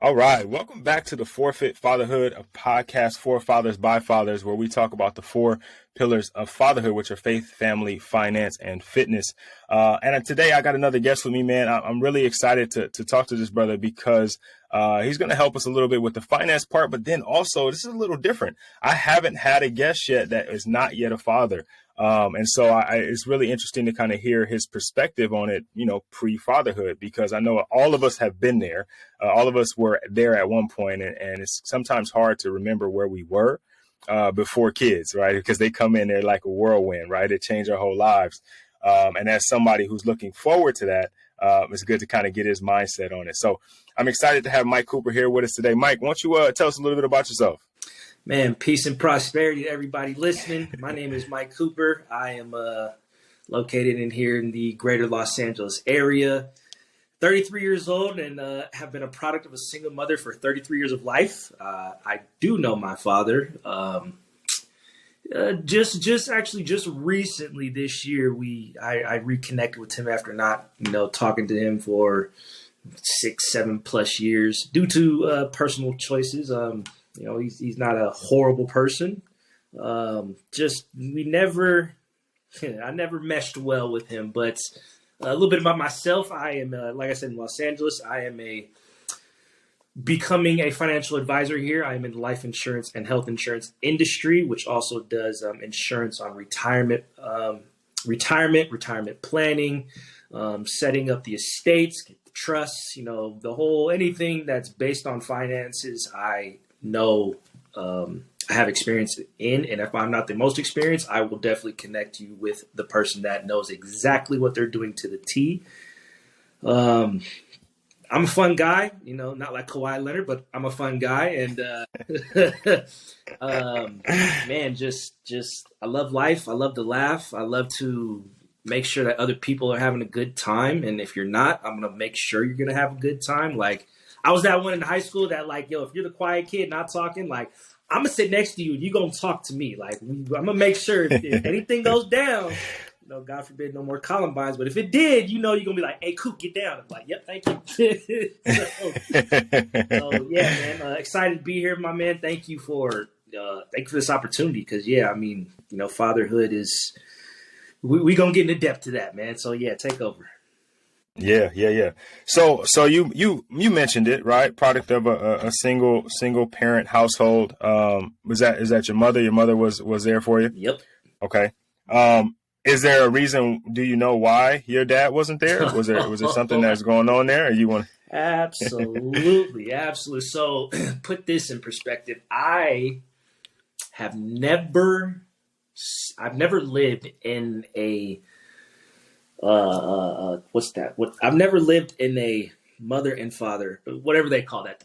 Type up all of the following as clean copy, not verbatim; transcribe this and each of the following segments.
All right. Welcome back to the Forfeit Fatherhood, a podcast for fathers by fathers, where we talk about the four pillars of fatherhood, which are faith, family, finance, and fitness. And today I got another guest with me, man. I'm really excited to talk to this brother because he's going to help us a little bit with the finance part. But then also, this is a little different. I haven't had a guest yet that is not yet a father. And so it's really interesting to kind of hear his perspective on it, pre-fatherhood, because I know all of us have been there. All of us were there at one point, and it's sometimes hard to remember where we were before kids, right? Because they come in there like a whirlwind, right? It changed our whole lives. And as somebody who's looking forward to that, it's good to kind of get his mindset on it. So I'm excited to have Mike Cooper here with us today. Mike, why don't you tell us a little bit about yourself? Man, peace and prosperity to everybody listening. My name is Mike Cooper. I am located in the greater Los Angeles area. 33 years old and have been a product of a single mother for 33 years of life. I do know my father. Just recently this year, I reconnected with him after not, talking to him for 6-7+ years due to personal choices. He's not a horrible person. I never meshed well with him. But a little bit about myself. I am, like I said, in Los Angeles. I am becoming a financial advisor here. I am in the life insurance and health insurance industry, which also does insurance on retirement planning, setting up the estates, the trusts, anything that's based on finances. I know I have experience in, and if I'm not the most experienced, I will definitely connect you with the person that knows exactly what they're doing to the T. I'm a fun guy, not like Kawhi Leonard, but I'm a fun guy, and man, just I love life. I love to laugh. I love to make sure that other people are having a good time, and if you're not, I'm gonna make sure you're gonna have a good time. Like, I was that one in high school that, like, if you're the quiet kid not talking, like, I'm going to sit next to you and you're going to talk to me. Like, I'm going to make sure if anything goes down, God forbid, no more Columbines. But if it did, you're going to be like, hey, Coop, get down. I'm like, yep, thank you. so, yeah, man, excited to be here, my man. Thank you for this opportunity because, fatherhood is we going to get into depth to that, man. So, yeah, take over. Yeah. So you mentioned it, right? Product of a single parent household. Is that your mother? Your mother was there for you? Yep. Okay. Is there a reason? Do you know why your dad wasn't there? Was there something that's going on there? Or you want? Absolutely. So put this in perspective. I've never lived in a I've never lived in a mother and father, whatever they call that.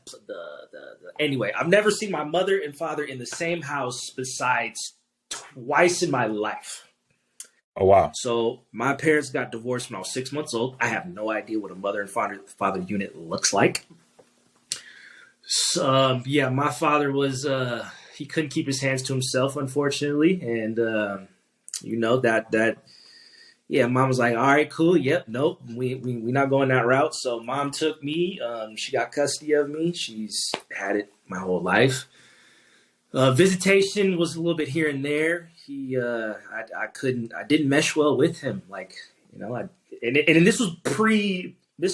Anyway, I've never seen my mother and father in the same house besides twice in my life. Oh, wow. So my parents got divorced when I was 6 months old. I have no idea what a mother and father unit looks like. So, my father was, he couldn't keep his hands to himself, unfortunately. And, mom was like, all right, cool. Yep. Nope. We not going that route. So mom took me. She got custody of me. She's had it my whole life. Visitation was a little bit here and there. I didn't mesh well with him. Like, and this was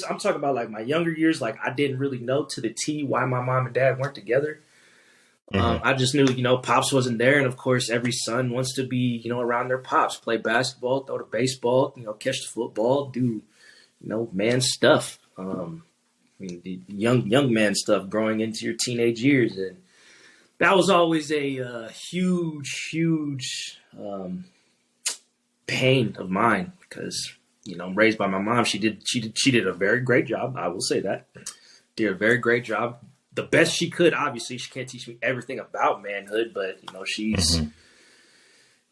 I'm talking about like my younger years. Like, I didn't really know to the T why my mom and dad weren't together. Mm-hmm. I just knew, pops wasn't there. And of course, every son wants to be, around their pops, play basketball, throw the baseball, catch the football, do, man stuff. The young man stuff growing into your teenage years. And that was always a huge pain of mine because, I'm raised by my mom. She did a very great job. I will say that. Did a very great job. The best she could. Obviously, she can't teach me everything about manhood, but she's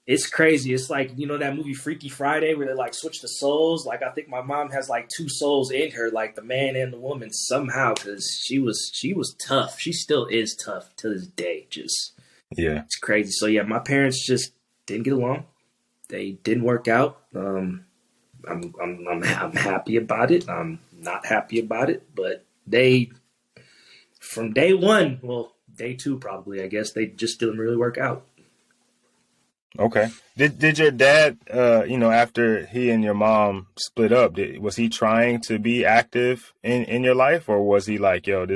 It's crazy. It's like, that movie Freaky Friday where they like switch the souls. Like, I think my mom has like two souls in her, like the man and the woman somehow, because she was tough. She still is tough to this day. It's crazy. So yeah, my parents just didn't get along. They didn't work out. I'm happy about it. I'm not happy about it, but they from day one, well, day two probably, I guess they just didn't really work out. Okay. Did your dad, after he and your mom split up, was he trying to be active in your life, or was he like, yo,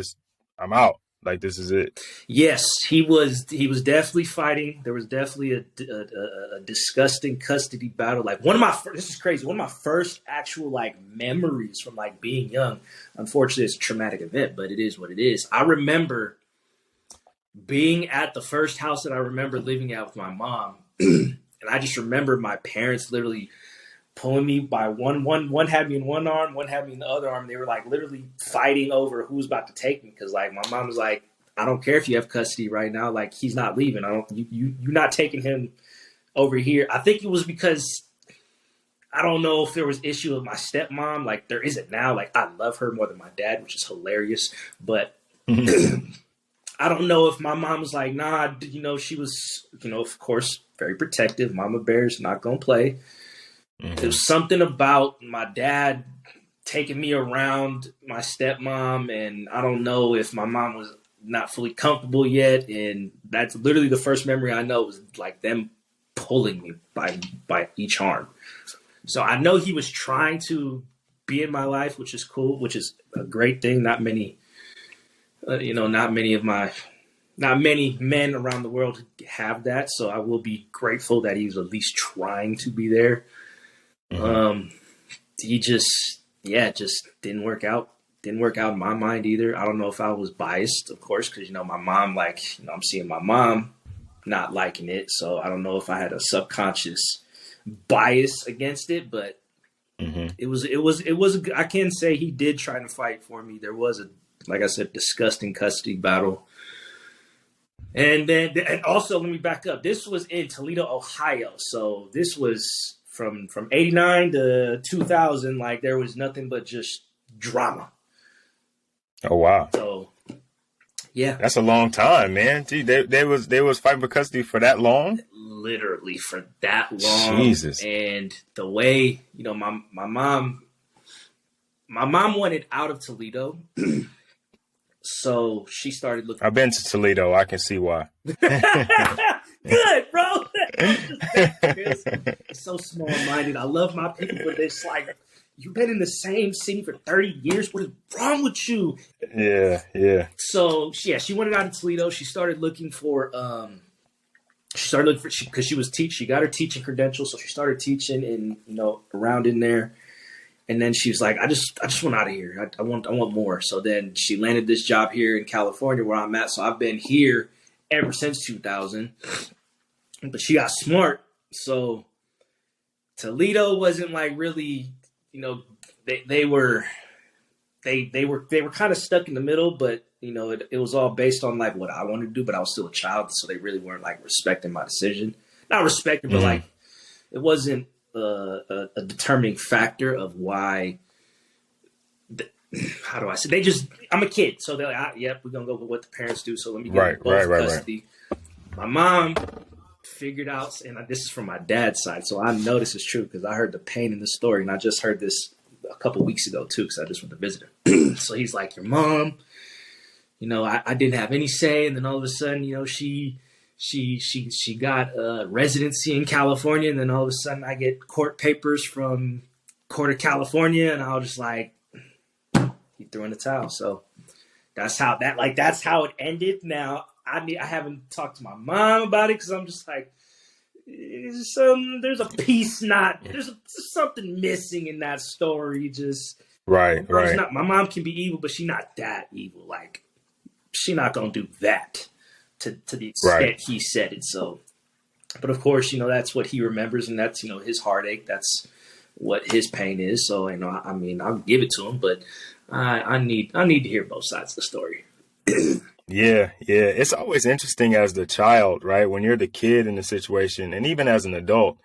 I'm out, like this is it? Yes, he was. He was definitely fighting. There was definitely a disgusting custody battle. Like this is crazy. One of my first actual like memories from like being young. Unfortunately, it's a traumatic event, but it is what it is. I remember being at the first house that I remember living at with my mom, and I just remember my parents literally pulling me by one had me in one arm, one had me in the other arm. They were like literally fighting over who was about to take me, because like my mom was like, I don't care if you have custody right now, like he's not leaving. You're not taking him over here. I think it was because I don't know if there was issue with my stepmom, like there isn't now. Like I love her more than my dad, which is hilarious, but I don't know if my mom was like, nah, she was, of course, very protective. Mama Bear's not going to play. Mm-hmm. There was something about my dad taking me around my stepmom, and I don't know if my mom was not fully comfortable yet. And that's literally the first memory I know was like them pulling me by each arm. So I know he was trying to be in my life, which is cool, which is a great thing. Not many men around the world have that. So I will be grateful that he was at least trying to be there. Mm-hmm. He just didn't work out. Didn't work out in my mind either. I don't know if I was biased, of course, because, my mom, I'm seeing my mom not liking it. So I don't know if I had a subconscious bias against it, but mm-hmm. it was, I can say he did try to fight for me. There was like I said, disgusting custody battle. And also, let me back up. This was in Toledo, Ohio. So this was from 89 to 2000. Like there was nothing but just drama. Oh, wow. So, yeah. That's a long time, man. Gee, they was fighting for custody for that long? Literally for that long. Jesus. And the way, my mom wanted out of Toledo. So she started looking. I've been to Toledo. I can see why. Good, bro. It's so small-minded. I love my people, but it's like, you've been in the same city for 30 years. What is wrong with you? Yeah. So, she wanted out of Toledo. She started looking for, because she got her teaching credentials. So she started teaching in, around in there. And then she was like, I just want out of here. I want more. So then she landed this job here in California where I'm at. So I've been here ever since 2000. But she got smart. So Toledo wasn't like really, they were kind of stuck in the middle, but it was all based on like what I wanted to do, but I was still a child. So they really weren't like respecting my decision. Not respecting, but like it wasn't a determining factor of why. How do I say? I'm a kid, so they're like, yep, we're gonna go with what the parents do. So let me get both custody. Right. My mom figured out, and this is from my dad's side, so I know this is true because I heard the pain in the story, and I just heard this a couple weeks ago too, because I just went to visit her. So he's like, your mom, I didn't have any say, and then all of a sudden, she got a residency in California, and then all of a sudden I get court papers from Court of California, and I was just like, he threw in the towel. So that's how it ended. Now I haven't talked to my mom about it because I'm just like, there's a piece there's something missing in that story. Just right. My mom can be evil, but she's not that evil. Like she's not gonna do that to the extent he said it. So, but of course, that's what he remembers, and that's his heartache. That's what his pain is. So, I mean, I'll give it to him, but I need to hear both sides of the story. Yeah. It's always interesting as the child, right? When you're the kid in the situation, and even as an adult,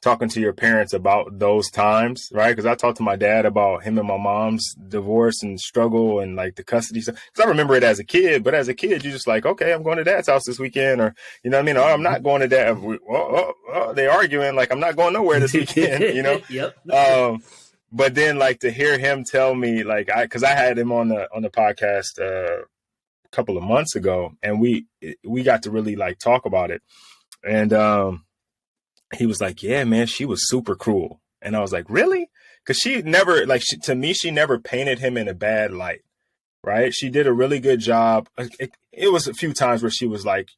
talking to your parents about those times, right? Because I talked to my dad about him and my mom's divorce and struggle and like the custody stuff. Because I remember it as a kid, but as a kid, you're just like, okay, I'm going to dad's house this weekend, or you know what I mean? Or I'm not going to dad. They're arguing, like I'm not going nowhere this weekend, Yep. But then like to hear him tell me, like, because I had him on the podcast couple of months ago, and we got to really like talk about it. And he was like, yeah, man, she was super cruel. And I was like, really? Because she never, like, to me, she never painted him in a bad light, right? She did a really good job. It was a few times where she was like,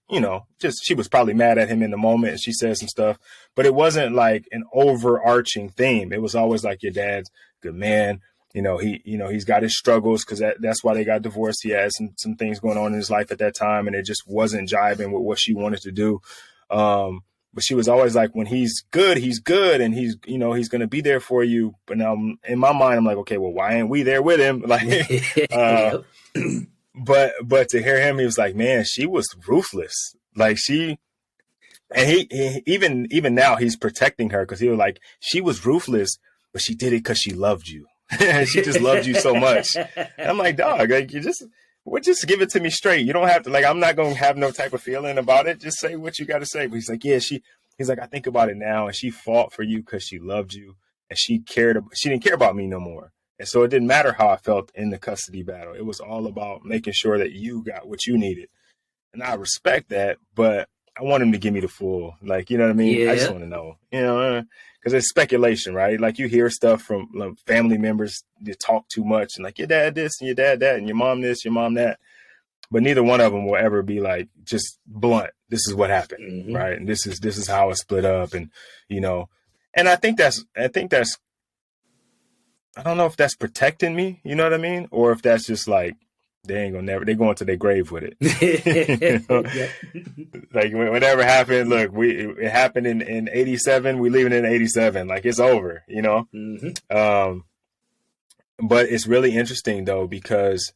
just she was probably mad at him in the moment and she said some stuff, but it wasn't like an overarching theme. It was always like, your dad's a good man. He's got his struggles because that's why they got divorced. He had some things going on in his life at that time, and it just wasn't jiving with what she wanted to do. But she was always like, when he's good, and he's going to be there for you. But now in my mind, I'm like, okay, well, why ain't we there with him? Like, Yep. but to hear him, he was like, man, she was ruthless. Like and he even now he's protecting her because he was like, she was ruthless, but she did it because she loved you. She just loved you so much. And I'm like, dog, like just give it to me straight. You don't have to, like, I'm not going to have no type of feeling about it. Just say what you got to say. But he's like, yeah, he's like, I think about it now, and she fought for you because she loved you, and she didn't care about me no more. And so it didn't matter how I felt in the custody battle. It was all about making sure that you got what you needed. And I respect that, but I want him to give me the full, like, you know what I mean? Yeah. I just want to know, because it's speculation, right? Like, you hear stuff from like, family members that talk too much and like, your dad this and your dad that and your mom this, your mom that. But neither one of them will ever be like, just blunt, this is what happened, Mm-hmm. right? And this is how it split up. And, and I think that's, I don't know if that's protecting me, you know what I mean? Or if that's just like, they're going to their grave with it. Yep. Like, whatever happened, look, it happened in 87, we leaving in 87. Like, it's over, Mm-hmm. But it's really interesting though, because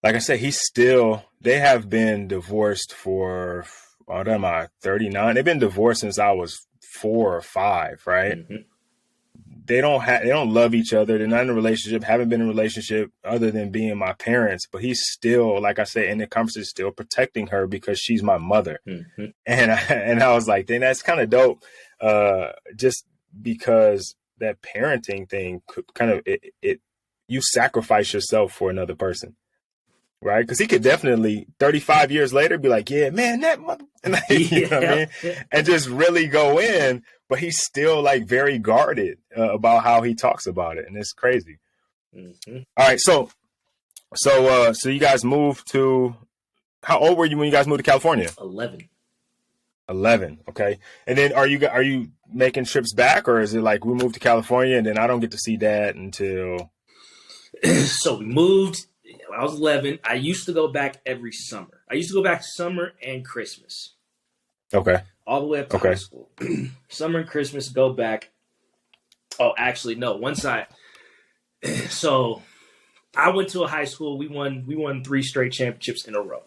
like I said, they have been divorced for, what am I, 39? They've been divorced since I was 4 or 5, right? Mm-hmm. They don't love each other. They're not in a relationship, haven't been in a relationship other than being my parents. But he's still, like I said, in the conversation, still protecting her because she's my mother. Mm-hmm. And I was like, then that's kind of dope. Just because that parenting thing could kind of, you sacrifice yourself for another person. Right. Because he could definitely 35 years later be like, yeah, man, that mother, you know what I mean? And just really go in. But he's still like very guarded about how he talks about it. And it's crazy. Mm-hmm. All right. So you guys moved to, how old were you when you guys moved to California? 11. 11. Okay. And then are you making trips back, or is it like we moved to California and then I don't get to see dad until? So we moved. When I was 11. I used to go back every summer. I used to go back summer and Christmas. Okay. All the way up to high school. Summer and Christmas, go back. Oh, actually, no. So I went to a high school. We won 3 straight championships in a row.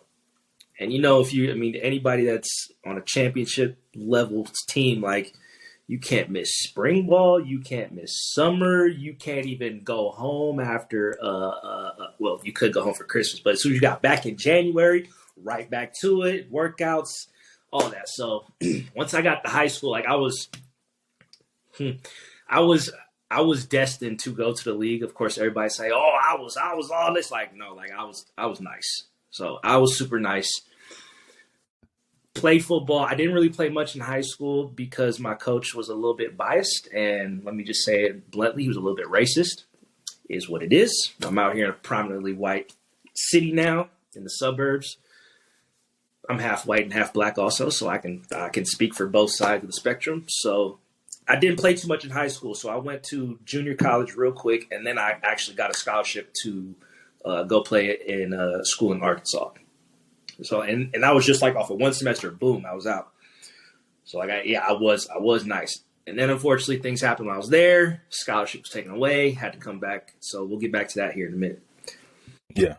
And anybody that's on a championship level team, like, you can't miss spring ball, you can't miss summer, you can't even go home after. Well, you could go home for Christmas, but as soon as you got back in January, right back to it, workouts, all that. So once I got to high school, like I was destined to go to the league. Of course, everybody say, "Oh, I was all this." Like, no, like I was nice. So I was super nice. Played football. I didn't really play much in high school because my coach was a little bit biased, and let me just say it bluntly, he was a little bit racist. Is what it is. I'm out here in a prominently white city now in the suburbs. I'm half white and half black also, so I can speak for both sides of the spectrum. So I didn't play too much in high school, so I went to junior college real quick, and then I actually got a scholarship to go play in a school in Arkansas. So and I was just like off of one semester, boom, I was out. So like I was nice. And then unfortunately things happened when I was there. Scholarship was taken away, had to come back. So we'll get back to that here in a minute. Yeah.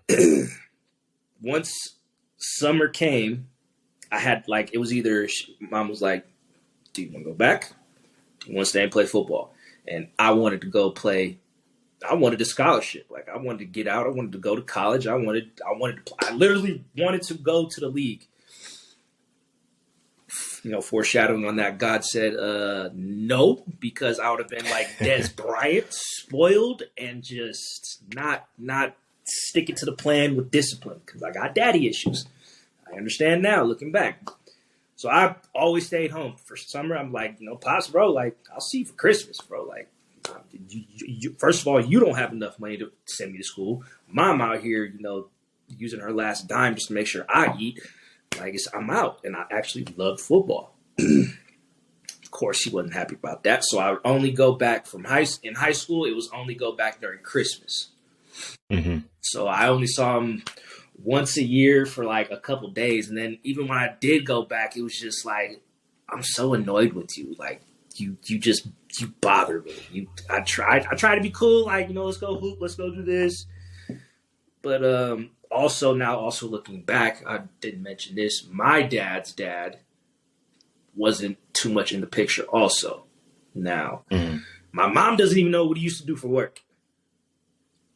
Once summer came, I had like, it was either mom was like, do you want to go back? Do you want to stay and play football? And I wanted to go play. I wanted a scholarship. Like I wanted to get out. I wanted to go to college. I literally wanted to go to the league. Foreshadowing on that, God said no, because I would have been like Des Bryant, spoiled and just not sticking to the plan with discipline because I got daddy issues. I understand now, looking back. So I always stayed home for summer. I'm like, Pops, bro, like, I'll see you for Christmas, bro. Like, first of all, you don't have enough money to send me to school. Mom out here, using her last dime just to make sure I eat. Like, I'm out. And I actually loved football. Of course, he wasn't happy about that. So I would only go back in high school. It was only go back during Christmas. Mm-hmm. So I only saw him once a year for like a couple days. And then even when I did go back, it was just like, I'm so annoyed with you. Like, you bother me. I try to be cool. Like, let's go hoop. Let's go do this. But also looking back, I didn't mention this. My dad's dad wasn't too much in the picture also. Now, my mom doesn't even know what he used to do for work.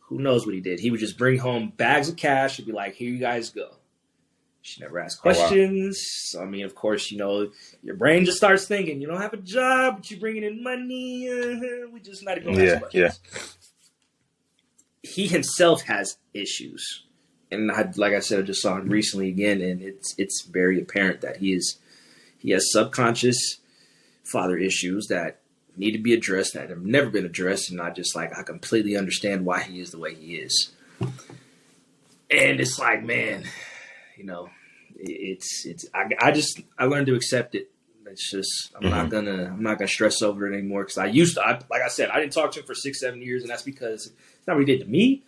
Who knows what he did? He would just bring home bags of cash and be like, here you guys go. She never asked questions. Oh, wow. I mean, of course, your brain just starts thinking, you don't have a job, but you're bringing in money. We just not even ask questions. Yeah. He himself has issues. And like I said, I just saw him recently again, and it's very apparent that he has subconscious father issues that need to be addressed, that have never been addressed, and not just like, I completely understand why he is the way he is. And it's like, man, I learned to accept it. It's just, I'm not gonna stress over it anymore. Cause like I said, I didn't talk to him for 6-7 years, and that's because it's not what he did to me.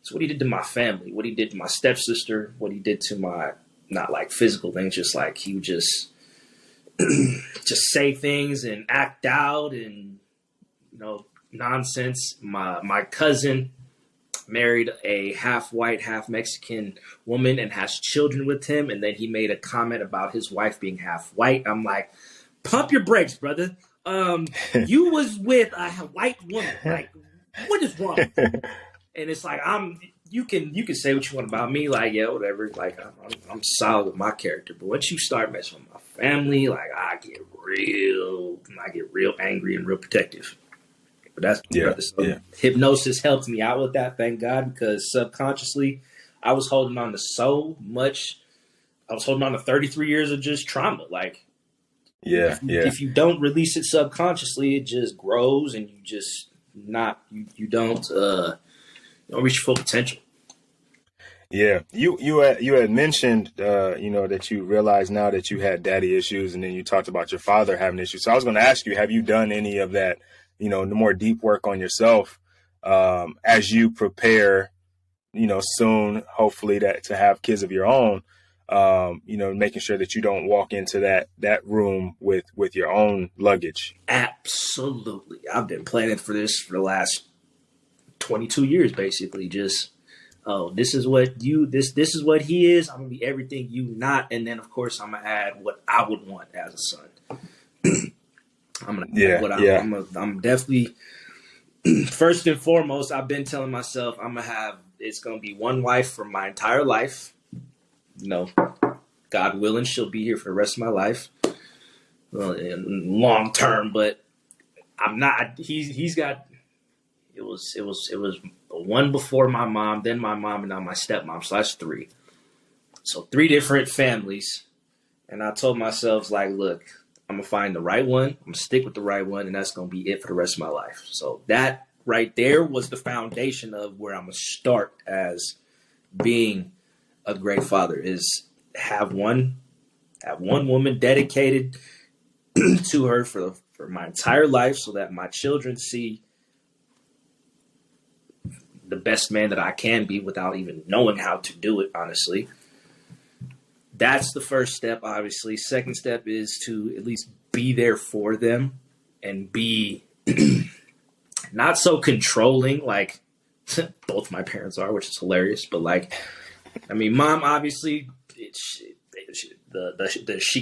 It's what he did to my family, what he did to my stepsister, what he did to my, not like physical things, just like he would just say things and act out and, nonsense. My cousin married a half white, half Mexican woman and has children with him. And then he made a comment about his wife being half white. I'm like, pump your brakes, brother. You was with a white woman. Like, what is wrong? And it's like, you can say what you want about me. Like, yeah, whatever. Like, I'm solid with my character. But once you start messing with my family, like, I get real angry and real protective. But that's hypnosis helped me out with that, thank God, because subconsciously I was holding on to so much. I was holding on to 33 years of just trauma. Like, if you don't release it subconsciously, it just grows, and you don't reach your full potential. Yeah, you had mentioned that you realize now that you had daddy issues, and then you talked about your father having issues. So I was going to ask you, have you done any of that? The more deep work on yourself as you prepare, soon, hopefully to have kids of your own, making sure that you don't walk into that room with your own luggage. Absolutely. I've been planning for this for the last 22 years, basically. Just, this is what this is what he is. I'm going to be everything you not. And then, of course, I'm going to add what I would want as a son. I'm definitely, first and foremost, I've been telling myself it's going to be one wife for my entire life. God willing, she'll be here for the rest of my life. Well, long term, but I'm not, he's got, it was one before my mom, then my mom, and now my stepmom. So that's 3. So 3 different families. And I told myself, like, look, I'm going to find the right one. I'm going to stick with the right one, and that's going to be it for the rest of my life. So that right there was the foundation of where I'm going to start as being a great father, is have one woman dedicated to her for my entire life, so that my children see the best man that I can be without even knowing how to do it, honestly. That's the first step, obviously. Second step is to at least be there for them and be not so controlling like both my parents are, which is hilarious. But like, I mean, mom, obviously, she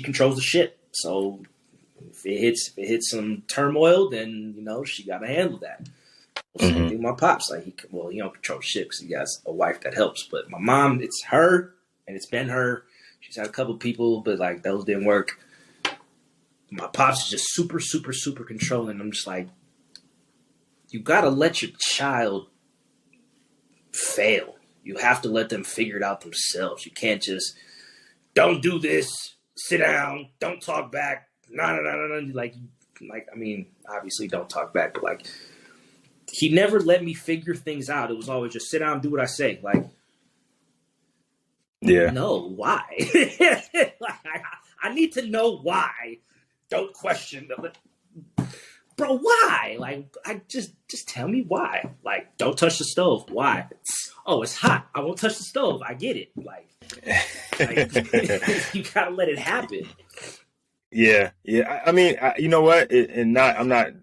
controls the shit. So if it hits some turmoil, then, she got to handle that. Same thing with my pops. Like, he don't control shit because he has a wife that helps. But my mom, it's her, and it's been her. She's had a couple people, but like those didn't work. My pops is just super, super, super controlling. I'm just like, you gotta let your child fail. You have to let them figure it out themselves. You can't just, don't do this, sit down, don't talk back, like, I mean, obviously don't talk back, but like, he never let me figure things out. It was always just sit down, do what I say. Like, Yeah. no, why? Like, I need to know why. Don't question them. Bro, why? Like, I just tell me why. Like, don't touch the stove. Why? Oh, it's hot. I won't touch the stove. I get it. Like you gotta let it happen. Yeah. I mean, you know what? I'm not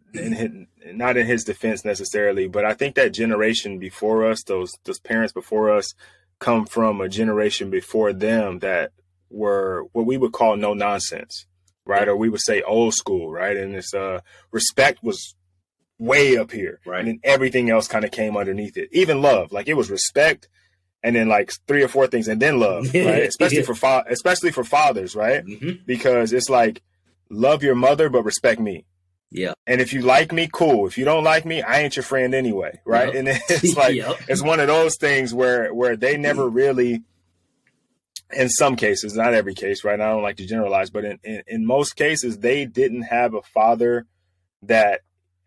not in his defense necessarily, but I think that generation before us, those parents before us, come from a generation before them that were what we would call no nonsense, right? Or we would say old school, right? And it's respect was way up here, right? And then everything else kind of came underneath it. Even love, like it was respect, and then like 3 or 4 things, and then love, right? Especially for fathers, right? Mm-hmm. Because it's like, love your mother, but respect me. Yeah. And if you like me, cool. If you don't like me, I ain't your friend anyway, right? Yep. And it's like it's one of those things where they never really, in some cases, not every case, right? I don't like to generalize, but in most cases, they didn't have a father that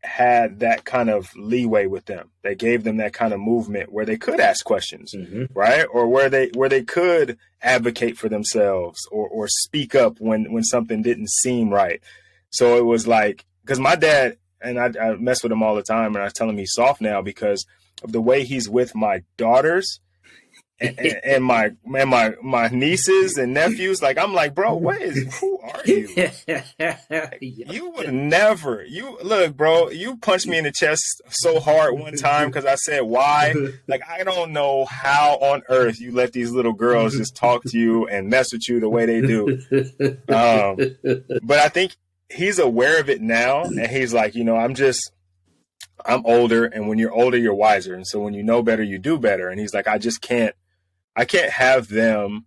had that kind of leeway with them. They gave them that kind of movement where they could ask questions, mm-hmm. right? Or where they could advocate for themselves or speak up when something didn't seem right. So it was like, because my dad, and I mess with him all the time, and I tell him he's soft now because of the way he's with my daughters and my nieces and nephews. Like, I'm like, bro, who are you? You would never, look, bro, you punched me in the chest so hard one time because I said why. Like, I don't know how on earth you let these little girls just talk to you and mess with you the way they do. But I think he's aware of it now, and he's like, I'm older, and when you're older, you're wiser. And so when you know better, you do better. And he's like, I can't have them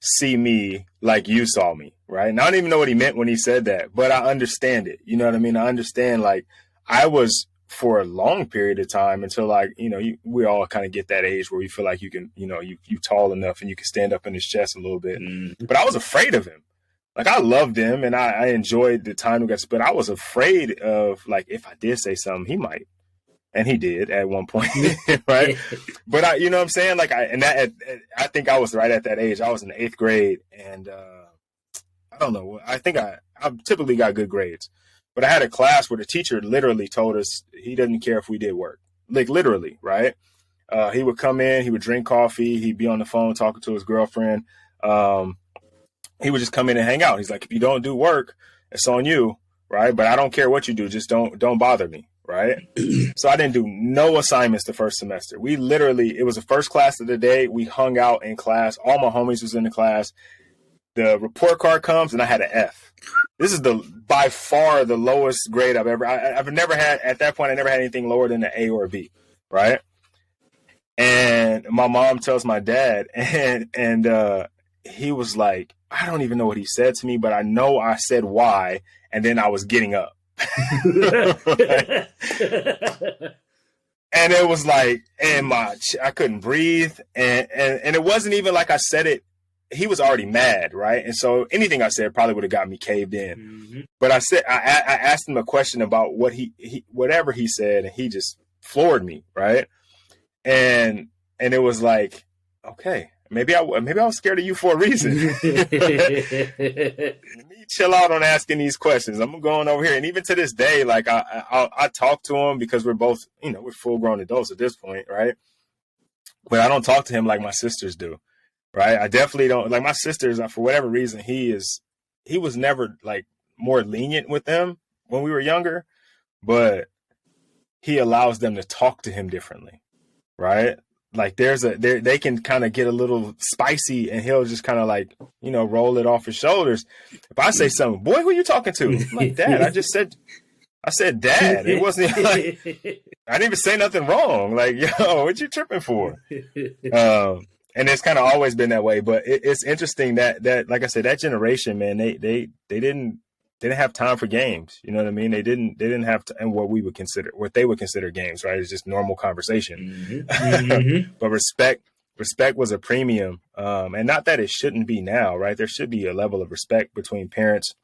see me like you saw me, right? And I don't even know what he meant when he said that, but I understand it. You know what I mean? I understand, like, I was for a long period of time until, like, we all kind of get that age where we feel like you can, you tall enough and you can stand up in his chest a little bit. Mm-hmm. But I was afraid of him. Like, I loved him and I enjoyed the time we got, but I was afraid of, like, if I did say something, he might. And he did at one point, right? But you know what I'm saying? Like, I think I was right at that age. I was in the 8th grade, and I don't know. I think I typically got good grades, but I had a class where the teacher literally told us he doesn't care if we did work, like literally, right? He would come in, he would drink coffee, he'd be on the phone talking to his girlfriend. He would just come in and hang out. He's like, if you don't do work, it's on you, right? But I don't care what you do, just don't bother me. Right. So I didn't do no assignments the first semester. It was the first class of the day. We hung out in class. All my homies was in the class. The report card comes and I had an F. This is by far the lowest grade I've never had. At that point, I never had anything lower than an A or a B. Right. And my mom tells my dad, and he was like, I don't even know what he said to me, but I know I said why. And then I was getting up. And it was like, I couldn't breathe, and it wasn't even like I said it. He was already mad, right? And so anything I said probably would have got me caved in. Mm-hmm. But I asked him a question about what whatever he said, and he just floored me, right? And it was like, okay, maybe I was scared of you for a reason. Let me chill out on asking these questions. I'm going over here, and even to this day, like I talk to him because we're both, we're full grown adults at this point, right? But I don't talk to him like my sisters do, right? I definitely don't. Like, my sisters, for whatever reason, he was never like more lenient with them when we were younger, but he allows them to talk to him differently, right? Like, they can kind of get a little spicy, and he'll just kind of like, roll it off his shoulders. If I say something, boy, who are you talking to? I'm like, Dad, I said, Dad. It wasn't like, I didn't even say nothing wrong. Like, yo, what you tripping for? And it's kind of always been that way. But it's interesting that, like I said, that generation, man, they didn't have time for games. You know what I mean? They didn't have to, and what they would consider games, right? It's just normal conversation. Mm-hmm. But respect was a premium. And not that it shouldn't be now, right? There should be a level of respect between parents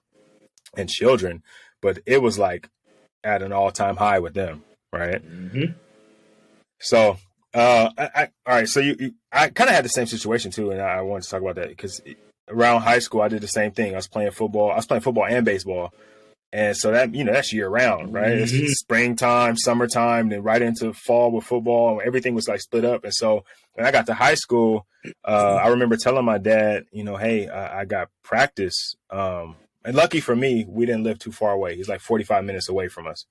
and children, but it was like at an all-time high with them, right? Mm-hmm. So, all right. So I kind of had the same situation too, and I wanted to talk about that because around high school I did the same thing. I was playing football. I was playing football and baseball, and so that that's year round, right? Mm-hmm. It's springtime, summertime, then right into fall with football. Everything was like split up, and so when I got to high school, I remember telling my dad, hey, I got practice. And lucky for me, we didn't live too far away. He's like 45 minutes away from us.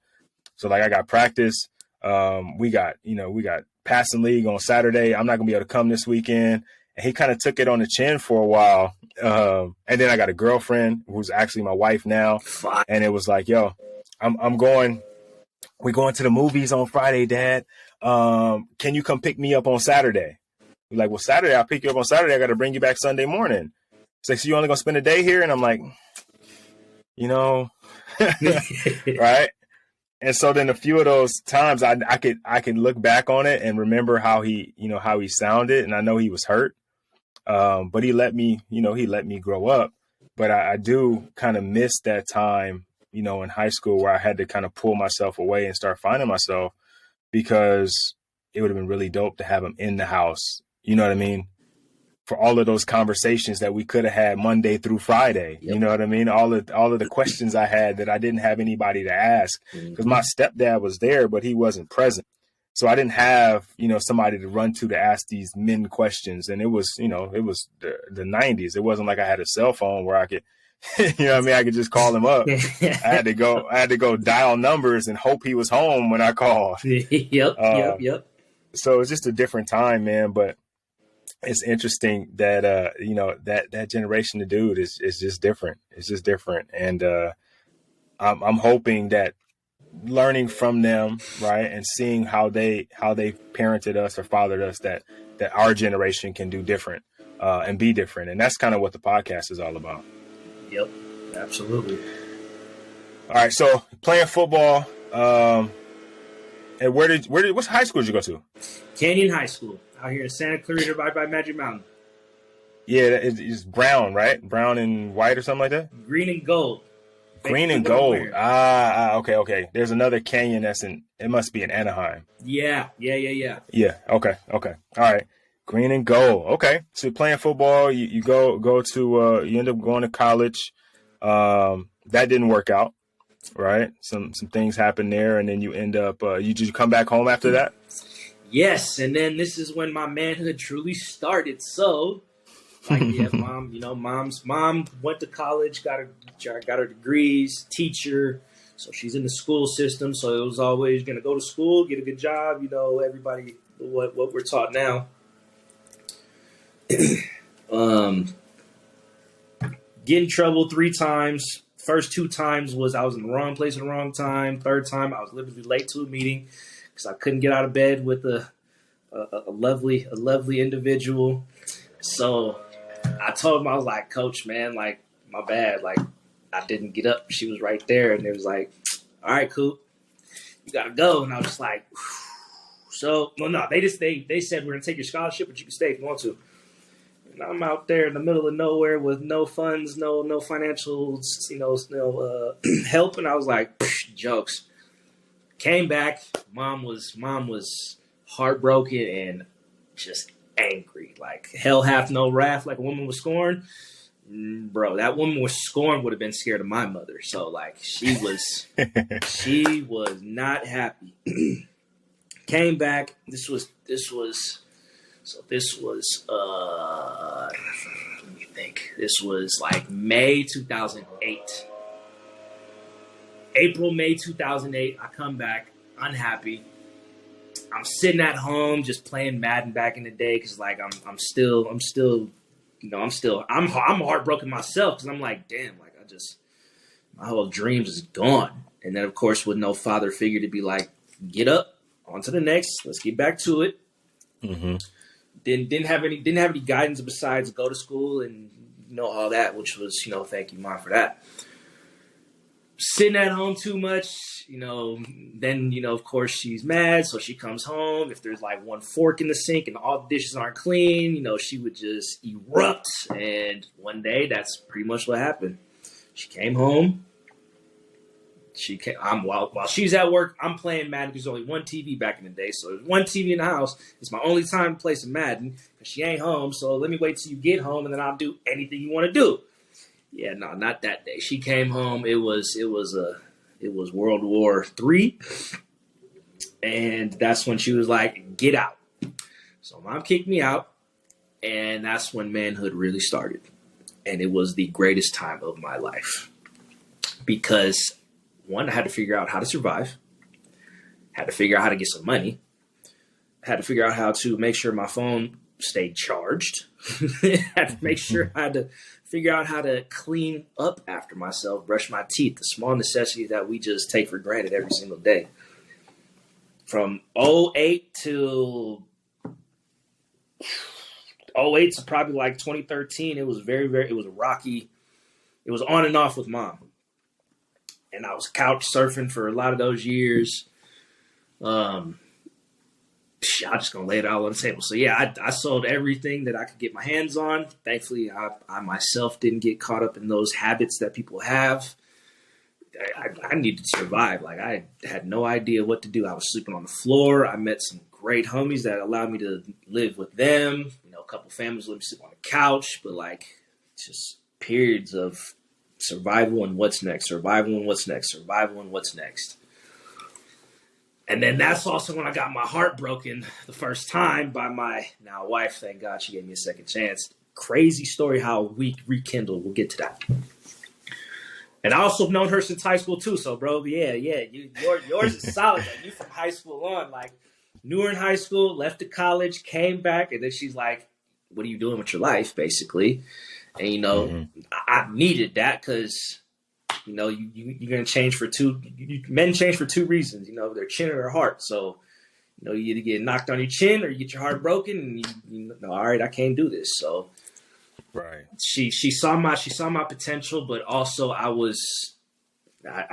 So like I got practice. We got passing league on Saturday. I'm not gonna be able to come this weekend. And he kind of took it on the chin for a while. And then I got a girlfriend who's actually my wife now. And it was like, yo, we're going to the movies on Friday, Dad. Can you come pick me up on Saturday? We're like, well, Saturday, I'll pick you up on Saturday. I got to bring you back Sunday morning. It's like, so you only gonna spend a day here? And I'm like, right. And so then a few of those times I could look back on it and remember how he sounded. And I know he was hurt. But he let me grow up. But I do kind of miss that time, in high school where I had to kind of pull myself away and start finding myself, because it would have been really dope to have him in the house. You know what I mean? For all of those conversations that we could have had Monday through Friday. Yep. You know what I mean? All of the questions I had that I didn't have anybody to ask, because my stepdad was there, but he wasn't present. So I didn't have, somebody to run to ask these men questions. And it was, it was the 90s. It wasn't like I had a cell phone where I could, I could just call him up. I had to go dial numbers and hope he was home when I called. Yep. So it's just a different time, man. But it's interesting that, that generation of dude is just different. It's just different. And I'm hoping that learning from them, right, and seeing how they parented us or fathered us, that our generation can do different and be different. And that's kind of what the podcast is all about. Yep, absolutely. All right, so playing football, and what high school did you go to? Canyon High School out here in Santa Clarita, right by Magic Mountain. Yeah, it's brown, right? Brown and white or something like that? Green and gold. Green and gold. Okay. There's another canyon it must be in Anaheim. Yeah. Yeah, okay. All right. Green and gold. Okay. So you're playing football, you go to you end up going to college. That didn't work out, right? Some things happened there, and then you end up did you come back home after that? Yes, and then this is when my manhood truly started. So mom's mom went to college, got her degrees, teacher. So she's in the school system. So it was always going to go to school, get a good job. Everybody, what we're taught now. Get in trouble 3 times. First 2 times was I was in the wrong place at the wrong time. Third time I was literally late to a meeting because I couldn't get out of bed with a lovely individual. So I told him, I was like, Coach, man, like, my bad. Like, I didn't get up. She was right there. And it was like, all right, cool. You got to go. And I was just like, whew. So, well, no, they said, we're going to take your scholarship, but you can stay if you want to. And I'm out there in the middle of nowhere with no funds, no financial, help. And I was like, jokes. Came back. Mom was heartbroken and just angry, like hell hath no wrath, like a woman was scorned. Bro, that woman was scorned would have been scared of my mother. So like she was not happy. Came back. This was let me think. This was like May 2008. May 2008. I come back unhappy. I'm sitting at home just playing Madden back in the day because like I'm heartbroken myself because I'm like, damn, like my whole dreams is gone. And then of course with no father figure to be like, get up, on to the next, let's get back to it. Mm-hmm. Didn't have any guidance besides go to school and all that, which was thank you, Mom, for that. sitting at home too much, then, of course she's mad. So she comes home. If there's like one fork in the sink and all the dishes aren't clean, she would just erupt. And one day that's pretty much what happened. She came home. While she's at work, I'm playing Madden. There's only one TV back in the day. So there's one TV in the house. It's my only time to play some Madden because she ain't home. So let me wait till you get home and then I'll do anything you want to do. Yeah, no, not that day. She came home. It was World War III, and that's when she was like, "Get out." So mom kicked me out, and that's when manhood really started, and it was the greatest time of my life because one, I had to figure out how to survive, had to figure out how to get some money, had to figure out how to make sure my phone stayed charged, had to make sure I had to figure out how to clean up after myself, brush my teeth, the small necessities that we just take for granted every single day. From 08 to probably like 2013, it was it was rocky. It was on and off with mom. And I was couch surfing for a lot of those years. I'm just going to lay it all on the table. So, yeah, I sold everything that I could get my hands on. Thankfully, I myself didn't get caught up in those habits that people have. I needed to survive. Like, I had no idea what to do. I was sleeping on the floor. I met some great homies that allowed me to live with them. A couple families let me sleep on the couch. But, like, just periods of survival and what's next, survival and what's next, survival and what's next. And then that's also when I got my heart broken the first time by my now wife. Thank God she gave me a second chance. Crazy story how we rekindled. We'll get to that. And I also have known her since high school too. So, bro, yours is solid. Like, you from high school on. Like, knew her in high school, left to college, came back, and then she's like, "What are you doing with your life?" Basically, and I needed that because. You're going to change for men change for two reasons, their chin or their heart. So, you either get knocked on your chin or you get your heart broken and you know, all right, I can't do this. So right. She saw my potential, but also I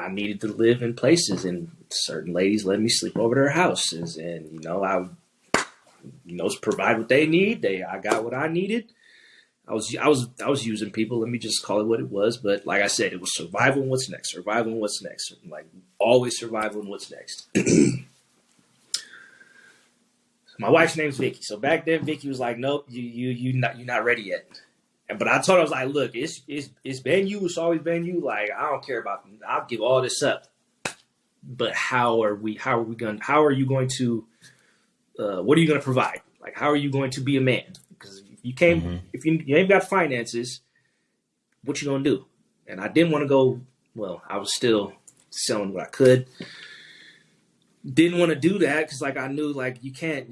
needed to live in places and certain ladies let me sleep over their houses and, I provide what they need. I got what I needed. I was using people. Let me just call it what it was. But like I said, it was survival and what's next. Survival and what's next. Like always survival and what's next. My wife's name's Vicky. So back then, Vicky was like, "Nope, you're not ready yet." But I told her, I was like, "Look, it's been you. It's always been you. Like I don't care about. I'll give all this up. But how are you going to? What are you going to provide? Like how are you going to be a man? Because if you ain't got finances, what you gonna do?" And I didn't want to go. Well, I was still selling what I could. Didn't want to do that because, like, I knew, like, you can't.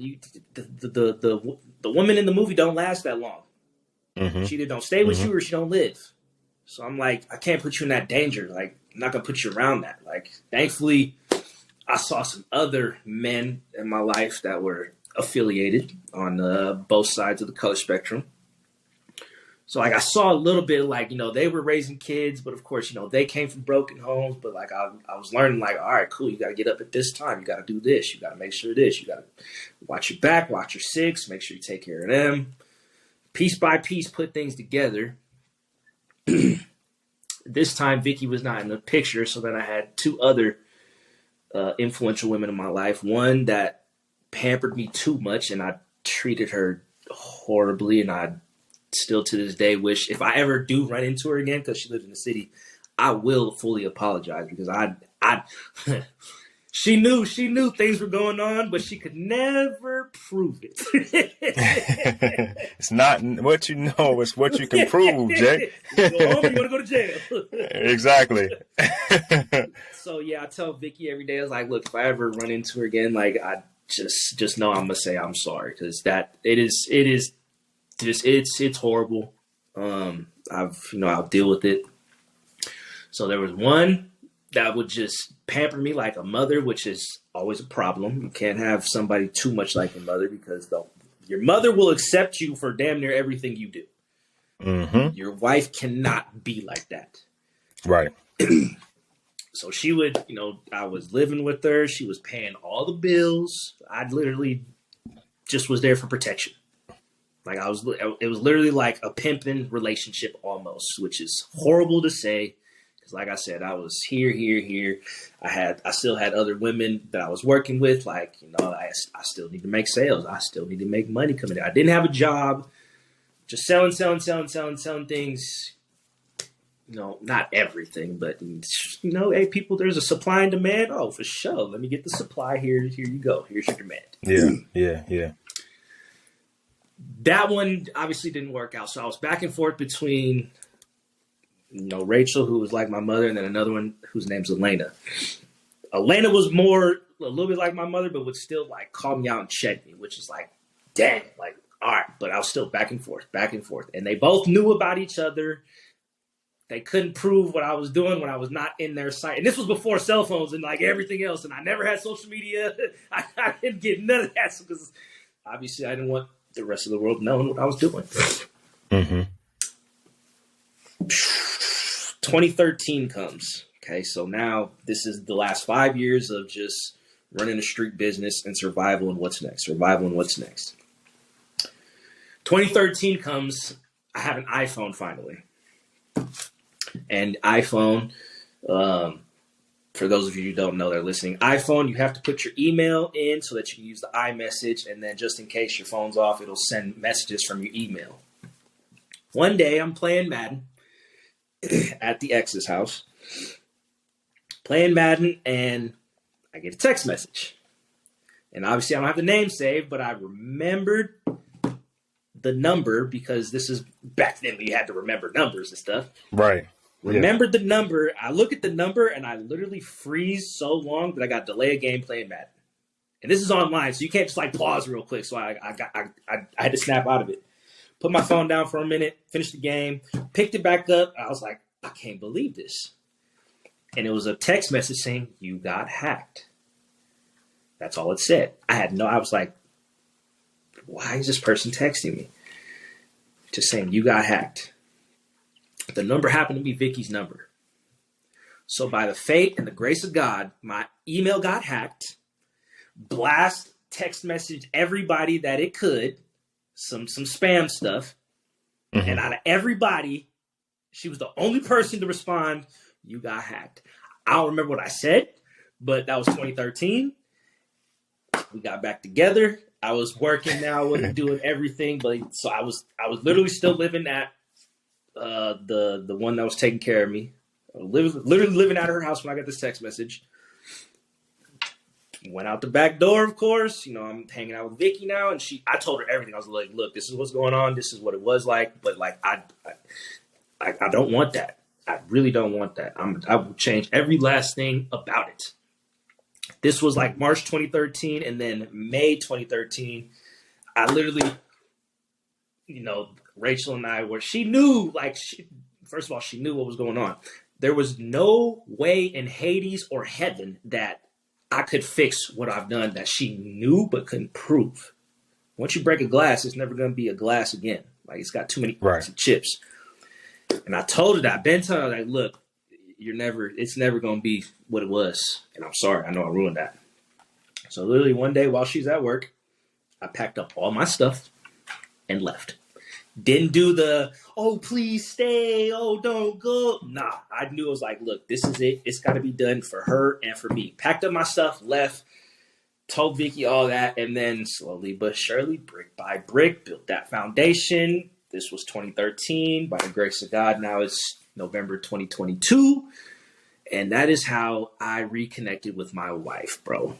The woman in the movie don't last that long. Mm-hmm. She either don't stay with you or she don't live. So I'm like, I can't put you in that danger. Like, I'm not gonna put you around that. Like, thankfully, I saw some other men in my life that were affiliated on both sides of the color spectrum. So like I saw a little bit like, they were raising kids, but of course, they came from broken homes. But like I was learning like, all right, cool. You got to get up at this time. You got to do this. You got to make sure this. You got to watch your back, watch your six, make sure you take care of them. Piece by piece, put things together. This time, Vicky was not in the picture. So then I had two other influential women in my life. One that pampered me too much and I treated her horribly, and I still to this day wish if I ever do run into her again because she lives in the city, I will fully apologize because I she knew things were going on, but she could never prove it. It's not what you know, it's what you can prove, Jay. You go home, you want to go to jail. Exactly. So yeah, I tell Vicky every day, I was like, look, if I ever run into her again, like I just know I'm gonna say I'm sorry because it's horrible. I'll deal with it. So there was one that would just pamper me like a mother, which is always a problem. You can't have somebody too much like your mother because your mother will accept you for damn near everything you do. Mm-hmm. Your wife cannot be like that. Right. So she would, I was living with her. She was paying all the bills. I literally just was there for protection. Like it was literally like a pimping relationship almost, which is horrible to say. Because like I said, I was here. I still had other women that I was working with. Like, I still need to make sales. I still need to make money coming in. I didn't have a job. Just selling things. Not everything, but hey, people, there's a supply and demand. Oh, for sure. Let me get the supply here. Here you go. Here's your demand. Yeah. That one obviously didn't work out. So I was back and forth between, Rachel, who was like my mother, and then another one whose name's Elena. Elena was a little bit like my mother, but would still like call me out and check me, which is like, dang, like, all right. But I was still back and forth. And they both knew about each other. They couldn't prove what I was doing when I was not in their sight. And this was before cell phones and like everything else. And I never had social media. I didn't get none of that because obviously I didn't want the rest of the world knowing what I was doing. Mm-hmm. 2013 comes. Okay, so now this is the last 5 years of just running a street business and survival and what's next. 2013 comes. I have an iPhone finally. And iPhone, for those of you who don't know that are listening, iPhone, you have to put your email in so that you can use the iMessage, and then just in case your phone's off, it'll send messages from your email. One day, I'm playing Madden at the ex's house, and I get a text message. And obviously, I don't have the name saved, but I remembered the number because this is back then we had to remember numbers and stuff. Right. Remembered the number. I look at the number and I literally freeze so long that I got to delay a game playing Madden. And this is online, so you can't just like pause real quick. So I had to snap out of it. Put my phone down for a minute, finished the game, picked it back up. I was like, I can't believe this. And it was a text message saying, you got hacked. That's all it said. I was like, why is this person texting me? Just saying, you got hacked. The number happened to be Vicky's number. So by the fate and the grace of God, my email got hacked. Blast text message everybody that it could. Some spam stuff. Mm-hmm. And out of everybody, she was the only person to respond, you got hacked. I don't remember what I said, but that was 2013. We got back together. I was working now, wasn't doing everything, but so I was literally still living at the one that was taking care of me. Literally living at her house when I got this text message. Went out the back door, of course. I'm hanging out with Vicky now, and I told her everything. I was like, "Look, this is what's going on. This is what it was like." But like, I don't want that. I really don't want that. I will change every last thing about it. This was like March 2013, and then May 2013, I literally, Rachel and I she knew, first of all, she knew what was going on. There was no way in Hades or heaven that I could fix what I've done that she knew but couldn't prove. Once you break a glass, it's never going to be a glass again. Like, it's got too many chips. And I told her that. I've been telling her, like, look, it's never going to be what it was. And I'm sorry. I know I ruined that. So literally one day while she's at work, I packed up all my stuff and left. Didn't do the, oh, please stay. Oh, don't go. Nah, I knew it was like, look, this is it. It's got to be done for her and for me. Packed up my stuff, left, told Vicky all that. And then slowly but surely, brick by brick, built that foundation. This was 2013. By the grace of God, now it's November 2022. And that is how I reconnected with my wife, bro.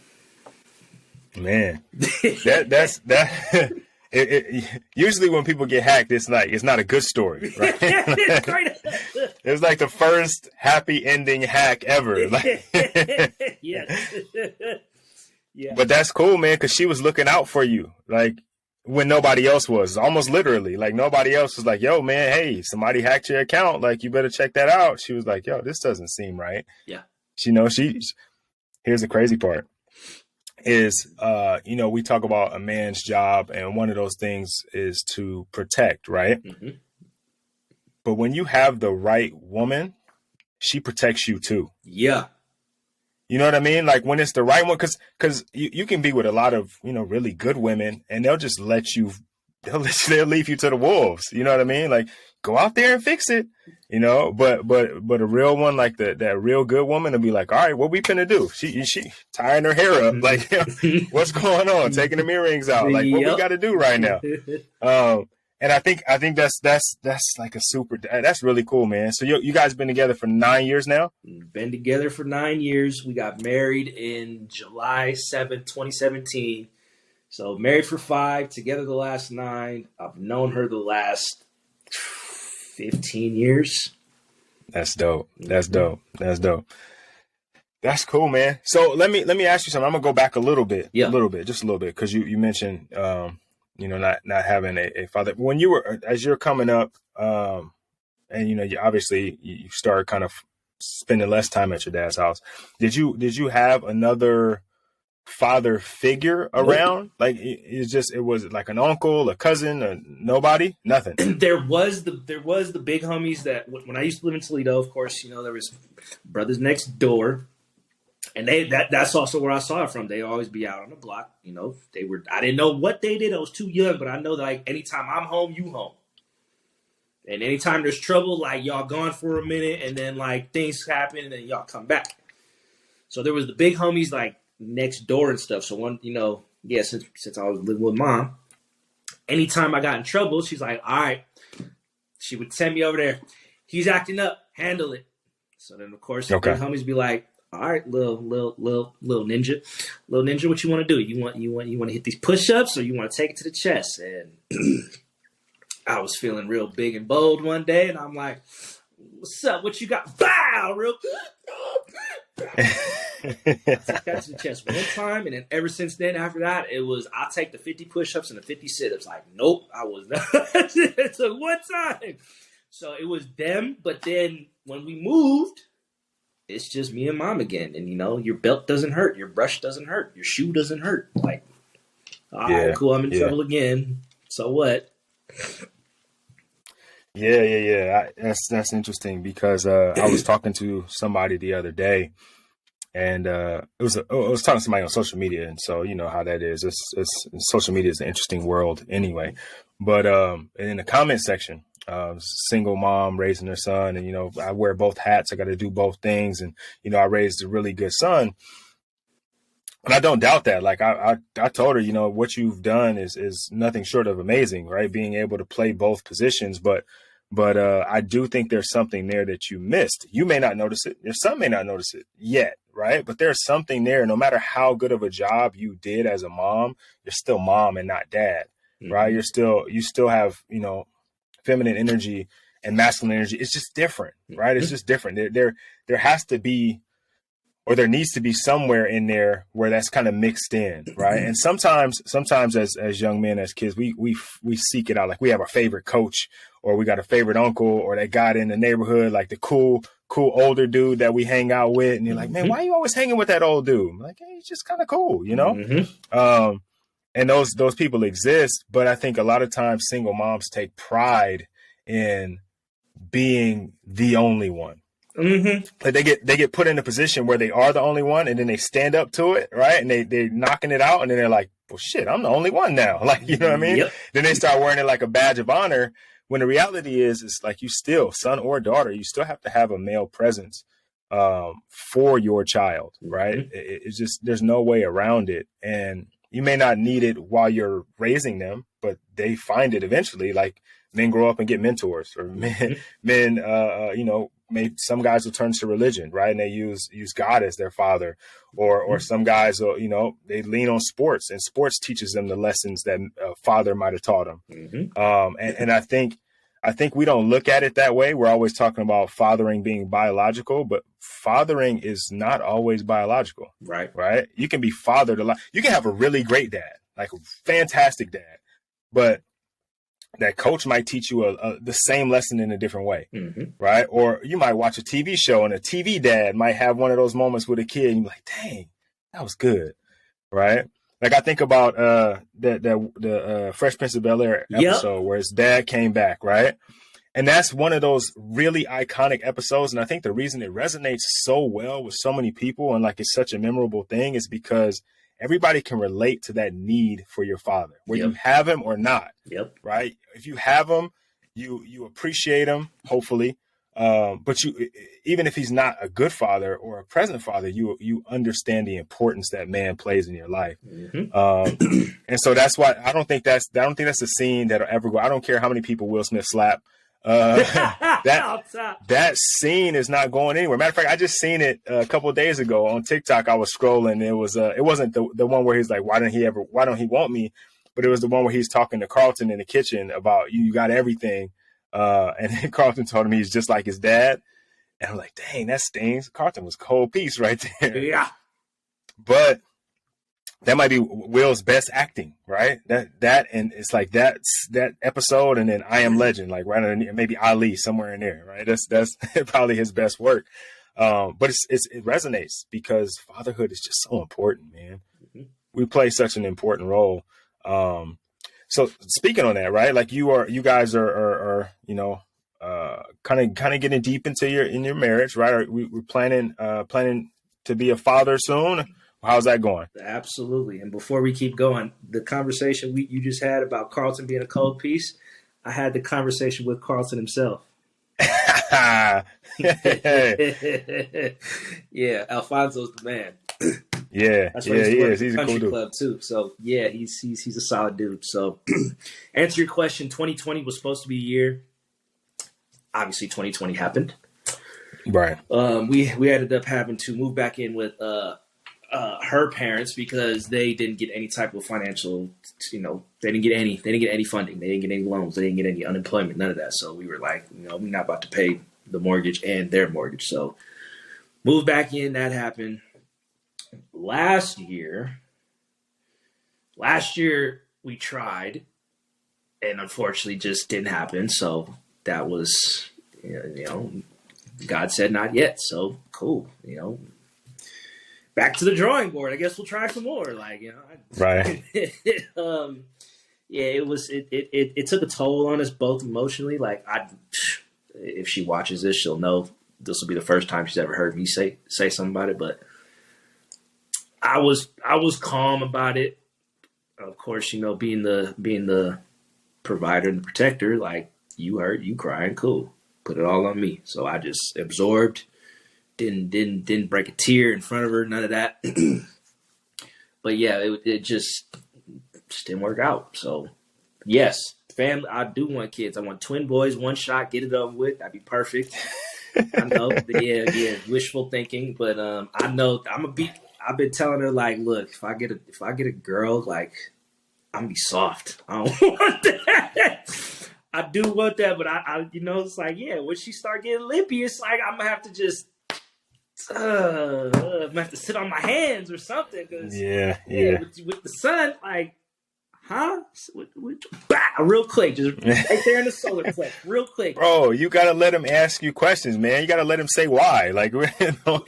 Man, that's usually when people get hacked, it's not a good story, right? It's like the first happy ending hack ever. Yes. Yeah. But that's cool, man, because she was looking out for you, like when nobody else was, almost literally. Like nobody else was like, yo, man, hey, somebody hacked your account. Like, you better check that out. She was like, yo, this doesn't seem right. Yeah. Here's the crazy part. Is, we talk about a man's job, and one of those things is to protect, right? Mm-hmm. But when you have the right woman, she protects you too. Yeah. You know what I mean? Like when it's the right one, because you can be with a lot of, really good women and they'll just they'll leave you to the wolves. You know what I mean? Like go out there and fix it, but a real one, like that real good woman will be like, all right, what we finna do? She tying her hair up. Like, what's going on? Taking the earrings out. Like what we got to do right now. And I think that's like that's really cool, man. So you guys been together for 9 years now? Been together for 9 years. We got married in July 7th, 2017. So married for 5, together the last 9. I've known her the last 15 years. That's dope. That's dope. That's dope. That's cool, man. So let me ask you something. I'm gonna go back a little bit, just a little bit, because you mentioned not having a father when as you're coming up, and you obviously you start kind of spending less time at your dad's house. Did you have another father figure around? Like it was like an uncle, a cousin, or nobody, nothing. There was the big homies that when I used to live in Toledo, of course, there was brothers next door. And that's also where I saw it from. They always be out on the block. I didn't know what they did. I was too young, but I know that like anytime I'm home, you home. And anytime there's trouble, like y'all gone for a minute and then like things happen and then y'all come back. So there was the big homies like next door and stuff. So since I was living with mom, anytime I got in trouble, she's like, all right, she would send me over there. He's acting up, handle it. So then of course, the big homies be like, all right, little ninja, what you want to do? You want to hit these push-ups, or you want to take it to the chest? And I was feeling real big and bold one day, and I'm like, "What's up? What you got?" Bow, real. I took that to the chest one time, and then ever since then, after that, it was I'll take the 50 push-ups and the 50 sit-ups. Like, nope, I was not. It took one time, so it was them. But then when we moved, it's just me and mom again. And, your belt doesn't hurt. Your brush doesn't hurt. Your shoe doesn't hurt. Like, all right, cool. I'm in trouble again. So what? Yeah. That's interesting because I was talking to somebody the other day, and I was talking to somebody on social media. And so, you know how that is. Social media is an interesting world anyway. But in the comment section, single mom raising her son, and I wear both hats. I got to do both things, and I raised a really good son, and I don't doubt that. Like I told her, what you've done is nothing short of amazing, right? Being able to play both positions, but I do think there's something there that you missed. You may not notice it. Your son may not notice it yet, right? But there's something there. No matter how good of a job you did as a mom, you're still mom and not dad, right? You still have feminine energy and masculine energy. It's just different, right? It's just different. There has to be, or there needs to be somewhere in there where that's kind of mixed in, right? And sometimes as young men, as kids, we seek it out. Like we have our favorite coach, or we got a favorite uncle, or that guy in the neighborhood, like the cool older dude that we hang out with. And you're like, man, why are you always hanging with that old dude? I'm like, hey, he's just kind of cool, And those people exist, but I think a lot of times single moms take pride in being the only one. Like they get put in a position where they are the only one, and then they stand up to it, right? And they're knocking it out, and then they're like, well, shit, I'm the only one now. Like, you know what I mean? Yep. Then they start wearing it like a badge of honor, when the reality is, it's like you still, son or daughter, you still have to have a male presence for your child, right? It's just, there's no way around it. And you may not need it while you're raising them, but they find it eventually. Like men grow up and get mentors, or men maybe some guys will turn to religion, right? And they use God as their father, or some guys will, they lean on sports, and sports teaches them the lessons that a father might have taught them. And I think we don't look at it that way. We're always talking about fathering being biological, but fathering is not always biological. Right. You can be fathered a lot. You can have a really great dad, like a fantastic dad, but that coach might teach you the same lesson in a different way. Right. Or you might watch a TV show, and a TV dad might have one of those moments with a kid, and you're like, dang, that was good. Right. Like I think about the Fresh Prince of Bel-Air episode where his dad came back, right? And that's one of those really iconic episodes. And I think the reason it resonates so well with so many people and like it's such a memorable thing is because everybody can relate to that need for your father, whether you have him or not. Right. If you have him, you appreciate him, hopefully. But you, even if he's not a good father or a present father, you understand the importance that man plays in your life. And so that's why I don't think that's a scene that'll ever go. I don't care how many people Will Smith slap. That scene is not going anywhere. Matter of fact, I just seen it a couple of days ago on TikTok. I was scrolling. It wasn't the one where he's like, why don't he want me? But it was the one where he's talking to Carlton in the kitchen about you got everything. And then Carlton told him he's just like his dad. And I'm like, dang, that stings. Carlton was cold piece right there. Yeah. But that might be Will's best acting, right? That and it's like that episode, and then I Am Legend, like right underneath, maybe Ali somewhere in there, right? That's probably his best work. But it resonates because fatherhood is just so important, man. We play such an important role. So speaking on that, right? Like you guys are kind of getting deep into your marriage, right? We're planning to be a father soon. How's that going? Absolutely. And before we keep going, the conversation you just had about Carlton being a cold piece, I had the conversation with Carlton himself. Yeah, Alfonso's the man. Yeah, that's why he is. He's a cool dude. Club too. So yeah, he's a solid dude. So answer your question, 2020 was supposed to be a year. Obviously 2020 happened. Right. We ended up having to move back in with her parents because they didn't get any type of financial, they didn't get any funding. They didn't get any loans. They didn't get any unemployment, none of that. So we were like, we're not about to pay the mortgage and their mortgage. So moved back in, that happened. Last year we tried and unfortunately just didn't happen. So that was, God said not yet. So cool, back to the drawing board. I guess we'll try some more. Right. Yeah, it took a toll on us both emotionally. If she watches this, she'll know this will be the first time she's ever heard me say something about it. But I was calm about it. Of course, being the provider and the protector, like you hurt, you crying, cool. Put it all on me. So I just absorbed. Didn't break a tear in front of her, none of that. But yeah, it just didn't work out. So yes, family. I do want kids. I want twin boys, one shot, get it over with. That'd be perfect. I know, yeah, wishful thinking. But I know I've been telling her like, look, if I get a girl, like I'm gonna be soft. I don't want that. I do want that, but I it's like, yeah, when she start getting lippy, it's like I'm gonna have to just. I'm gonna have to sit on my hands or something. Cause, with the sun, like, huh? Real quick, just right there in the solar clip, real quick. Bro, you gotta let him ask you questions, man. You gotta let him say why. Like, don't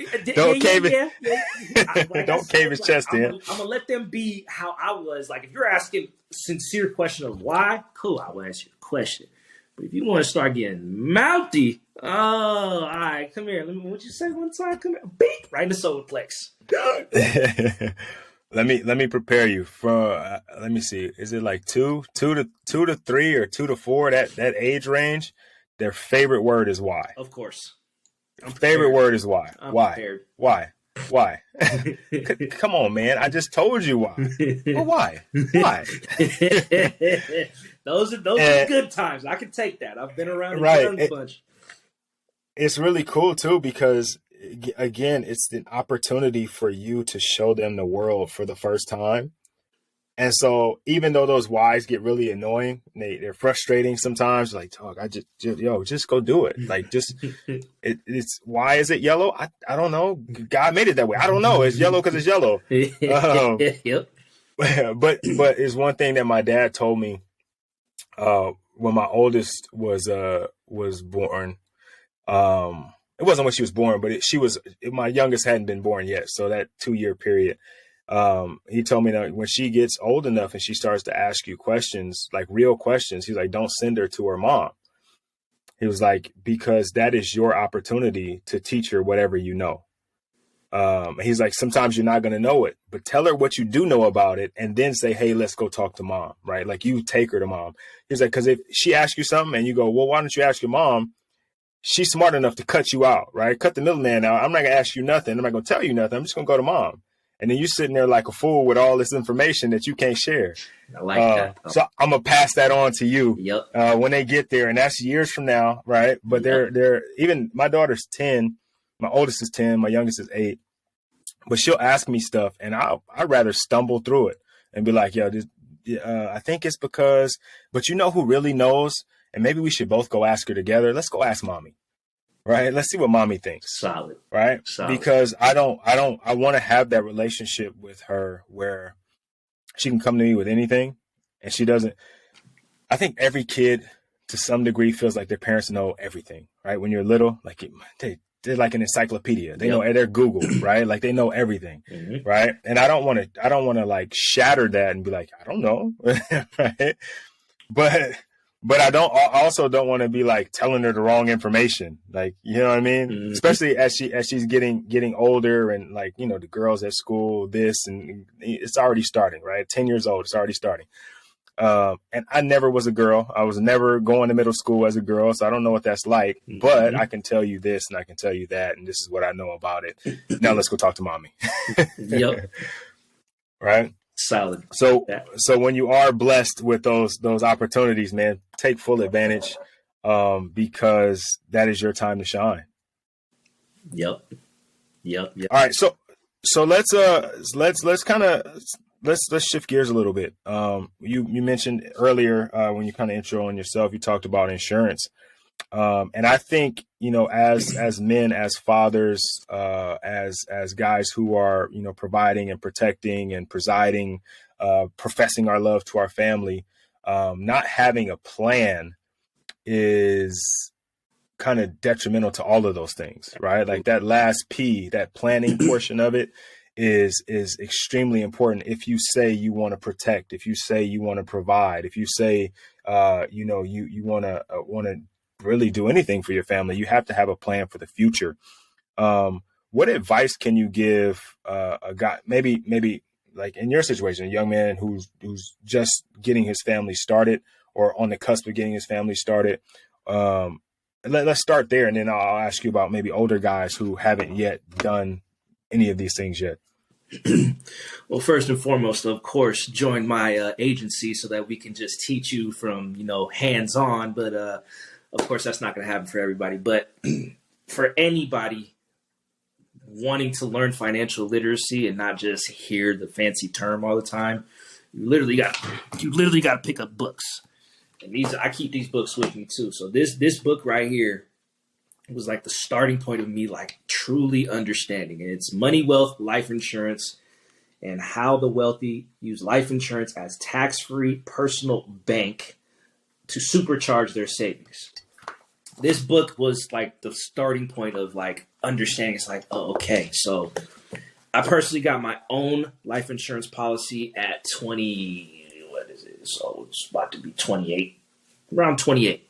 cave his chest in. I'm gonna let them be how I was. Like, if you're asking a sincere question of why, cool, I will answer your question. But if you want to start getting mouthy, all right, come here. What'd you say one time? Come here, beep, right in the solar plex. Let me prepare you for. Let me see. Is it like two to 3 or 2 to 4? That age range. Their favorite word is why. Of course. Favorite word is why. Why? Prepared. Why? Come on, man. I just told you why. Well, why? Those are good times. I can take that. I've been around a bunch. It's really cool too because again, it's an opportunity for you to show them the world for the first time. And so even though those whys get really annoying, they're frustrating sometimes, like, dog, just go do it. Like, just, it's, why is it yellow? I don't know. God made it that way. I don't know. It's yellow because it's yellow. Yep. But it's one thing that my dad told me, when my oldest was born. It wasn't when she was born, but my youngest hadn't been born yet. So that 2-year period. He told me that when she gets old enough and she starts to ask you questions, like real questions, he's like, don't send her to her mom. He was like, because that is your opportunity to teach her whatever you know. He's like, sometimes you're not going to know it, but tell her what you do know about it and then say, hey, let's go talk to mom, right? Like you take her to mom. He's like, because if she asks you something and you go, well, why don't you ask your mom? She's smart enough to cut you out, right? Cut the middleman out. I'm not going to ask you nothing. I'm not going to tell you nothing. I'm just going to go to mom. And then you're sitting there like a fool with all this information that you can't share. I like that. So I'm going to pass that on to you Yep. When they get there. And that's years from now, right? But they're even, my daughter's 10. My oldest is 10. My youngest is 8. But she'll ask me stuff and I'd rather stumble through it and be like, yo, I think it's because, but you know who really knows? And maybe we should both go ask her together. Let's go ask mommy, right? Let's see what mommy thinks. Solid. Right? Solid. Because I want to have that relationship with her where she can come to me with anything and she doesn't. I think every kid to some degree feels like their parents know everything, right? When you're little, like they're like an encyclopedia. They know, they're Google, right? Like they know everything, right? And I don't want to like shatter that and be like, I don't know, right? But I also don't want to be like telling her the wrong information. Like, you know what I mean? Especially as she's getting older and like, you know, the girls at school, this, and it's already starting, right? 10 years old, it's already starting. And I never was a girl. I was never going to middle school as a girl. So I don't know what that's like, but I can tell you this and I can tell you that. And this is what I know about it. Now let's go talk to mommy. Yep. Right. Solid. So when you are blessed with those opportunities, man, take full advantage, because that is your time to shine. Yep. All right. So let's shift gears a little bit. You mentioned earlier, when you kind of intro on yourself, you talked about insurance. And I think, you know, as men, as fathers, as guys who are, you know, providing and protecting and presiding, professing our love to our family, not having a plan is kind of detrimental to all of those things, right? Like that last P, that planning portion of it is extremely important. If you say you want to protect, if you say you want to provide, if you say, you know, you want to really do anything for your family, you have to have a plan for the future. What advice can you give a guy, maybe like in your situation, a young man who's just getting his family started or on the cusp of getting his family started? Let's start there, and then I'll ask you about maybe older guys who haven't yet done any of these things yet. Well, first and foremost, of course, join my agency so that we can just teach you from, you know, hands-on. But of course, that's not going to happen for everybody. But for anybody wanting to learn financial literacy and not just hear the fancy term all the time, you literally got to pick up books. And I keep these books with me too. So this book right here was like the starting point of me like truly understanding. And it's Money, Wealth, Life Insurance, and How the Wealthy Use Life Insurance as Tax-Free Personal Bank to Supercharge Their Savings. This book was like the starting point of like understanding. It's like, oh, okay. So I personally got my own life insurance policy at 20. What is it? So it's about to be 28, around 28.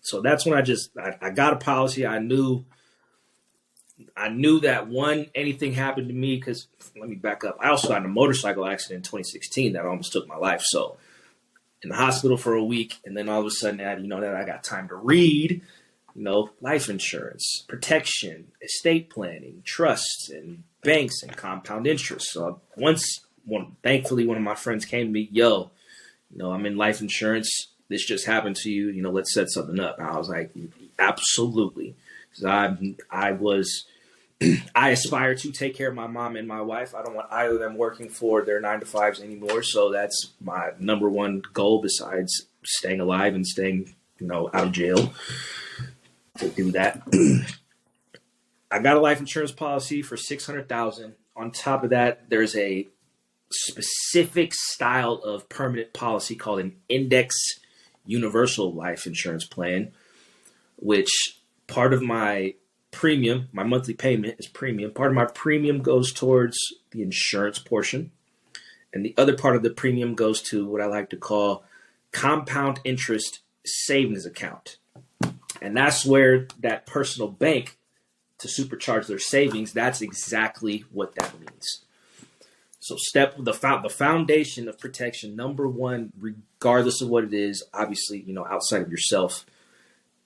So that's when I got a policy. I knew that anything happened to me, because let me back up. I also got in a motorcycle accident in 2016 that almost took my life. So in the hospital for a week, and then all of a sudden that I got time to read, you know, life insurance, protection, estate planning, trusts, and banks and compound interest. So thankfully one of my friends came to me, yo, you know, I'm in life insurance. This just happened to you. You know, let's set something up. And I was like, absolutely. Because I aspire to take care of my mom and my wife. I don't want either of them working for their 9-to-5s anymore. So that's my number one goal besides staying alive and staying, you know, out of jail, to do that. I got a life insurance policy for $600,000. On top of that, there's a specific style of permanent policy called an index universal life insurance plan, which part of my premium, my monthly payment is premium. Part of my premium goes towards the insurance portion, and the other part of the premium goes to what I like to call compound interest savings account. And that's where that personal bank to supercharge their savings, that's exactly what that means. So the foundation of protection, number one, regardless of what it is, obviously, outside of yourself,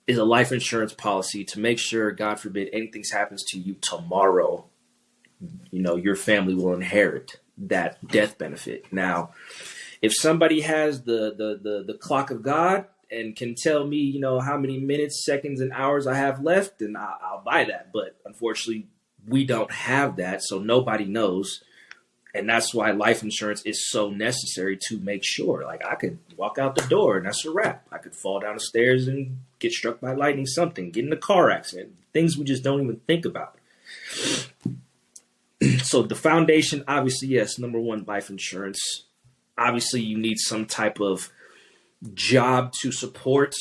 is a life insurance policy to make sure, God forbid, anything happens to you tomorrow, your family will inherit that death benefit. Now, if somebody has the clock of God and can tell me, how many minutes, seconds, and hours I have left, then I'll buy that. But unfortunately, we don't have that, so nobody knows. And that's why life insurance is so necessary, to make sure. Like, I could walk out the door and that's a wrap. I could fall down the stairs and get struck by lightning, something, get in a car accident, things we just don't even think about. So the foundation, obviously, yes, number one, life insurance. Obviously, you need some type of job to support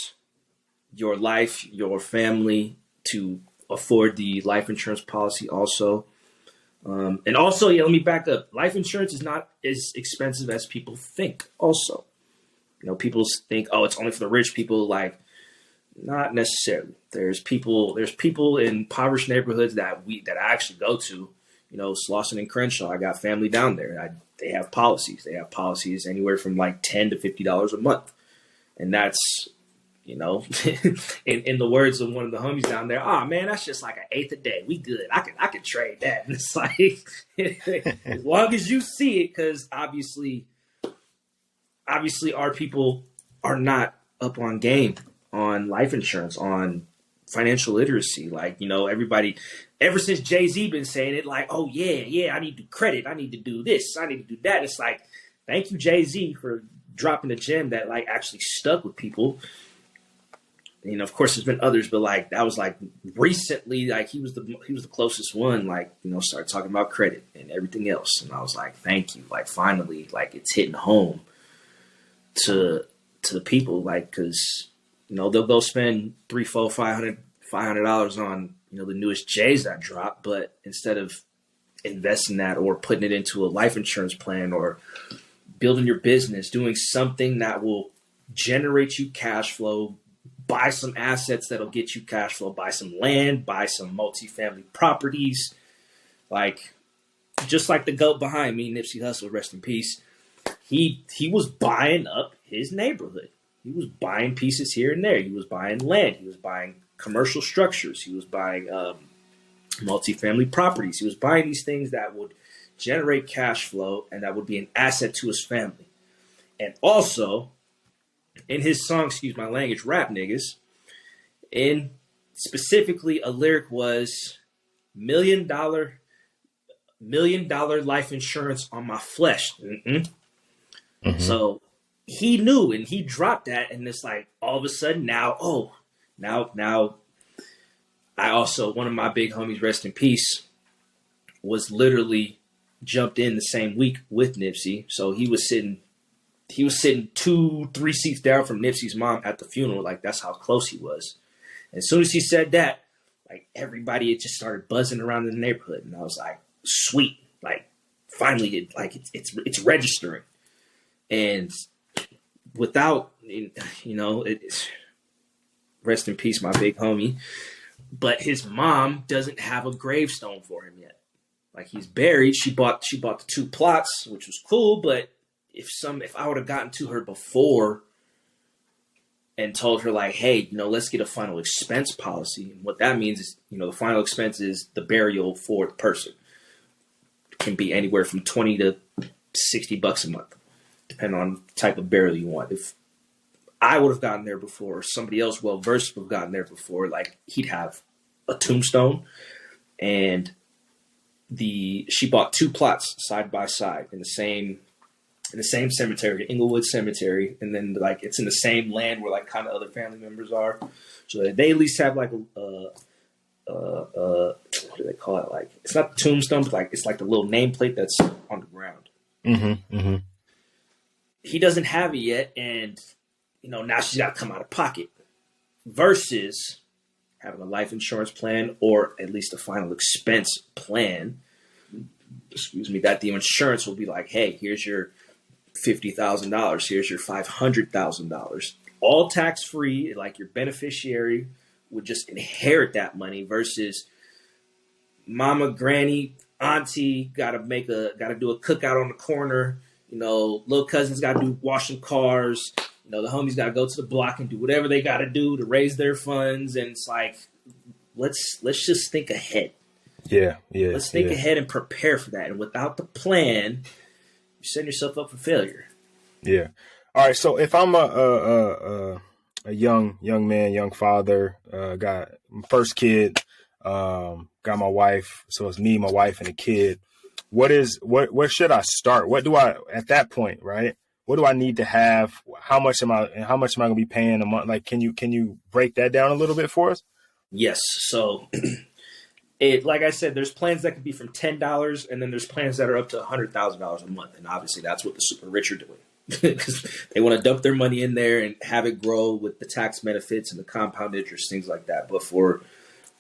your life, your family, to afford the life insurance policy also. And also, let me back up. Life insurance is not as expensive as people think also. People think, oh, it's only for the rich people. Like, not necessarily. There's people in impoverished neighborhoods that I actually go to, Slauson and Crenshaw. I got family down there. They have policies. They have policies anywhere from like $10 to $50 a month. And that's, in the words of one of the homies down there, oh man, that's just like an eighth a day. We good. I could trade that. And it's like, as long as you see it, because obviously our people are not up on game on life insurance, on financial literacy. Like, everybody, ever since Jay-Z been saying it, like, oh yeah, I need to credit. I need to do this. I need to do that. It's like, thank you, Jay-Z, for dropping a gem that like actually stuck with people. Of course, there's been others, but like that was like recently, like he was the closest one. Like, started talking about credit and everything else, and I was like, thank you. Like, finally, like it's hitting home to the people, like, because they'll go spend $300, $400, $500 on the newest J's that drop, but instead of investing that or putting it into a life insurance plan or building your business, doing something that will generate you cash flow, buy some assets that'll get you cash flow, buy some land, buy some multifamily properties. Like, just like the GOAT behind me, Nipsey Hussle, rest in peace, he was buying up his neighborhood. He was buying pieces here and there. He was buying land. He was buying commercial structures. He was buying multifamily properties. He was buying these things that would generate cash flow and that would be an asset to his family. And also, in his song, excuse my language, Rap Niggas, in specifically a lyric was $1 million life insurance on my flesh. Mm-hmm. So he knew, and he dropped that, and it's like all of a sudden now I also, one of my big homies, rest in peace, was literally jumped in the same week with Nipsey. So he was sitting 2-3 seats down from Nipsey's mom at the funeral. Like, that's how close he was. And as soon as he said that, like, everybody, it just started buzzing around in the neighborhood. And I was like, sweet. Like, finally, it's registering. And without, rest in peace, my big homie. But his mom doesn't have a gravestone for him yet. Like, he's buried. She bought the 2 plots, which was cool. But if I would have gotten to her before and told her, like, hey, let's get a final expense policy. And what that means is, the final expense is the burial for the person. It can be anywhere from $20 to $60 a month, depending on the type of burial you want. If I would have gotten there before, or somebody else well-versed would have gotten there before, like, he'd have a tombstone. And she bought 2 plots side by side in the same cemetery, Inglewood Cemetery. And then, like, it's in the same land where, like, kind of other family members are. So that they at least have, like, what do they call it? Like, it's not the tombstone, but, like, it's like the little nameplate that's on the ground. Mm-hmm, mm-hmm. He doesn't have it yet, and now she's got to come out of pocket, versus having a life insurance plan, or at least a final expense plan, that the insurance will be like, hey, here's your $50,000, here's your $500,000, all tax-free, like your beneficiary would just inherit that money versus mama, granny, auntie gotta do a cookout on the corner. Little cousins gotta do washing cars. The homies gotta go to the block and do whatever they gotta do to raise their funds. And it's like, let's just think ahead. Yeah. Let's think ahead and prepare for that. And without the plan, you set yourself up for failure. Yeah. All right. So if I'm a young man, young father, got my first kid, got my wife. So it's me, my wife, and a kid. Where should I start? What do I at that point, right? What do I need to have? How much am I going to be paying a month? Like, can you break that down a little bit for us? Yes. So like I said, there's plans that can be from $10, and then there's plans that are up to $100,000 a month. And obviously that's what the super rich are doing because they want to dump their money in there and have it grow with the tax benefits and the compound interest, things like that. But for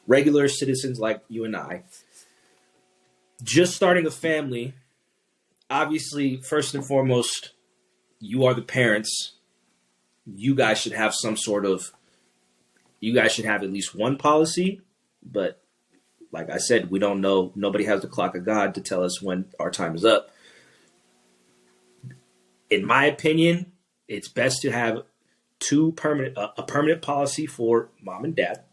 regular citizens like you and I, just starting a family, obviously, first and foremost, you are the parents. You guys should have at least one policy, but like I said, we don't know. Nobody has the clock of God to tell us when our time is up. In my opinion, it's best to have a permanent policy for mom and dad.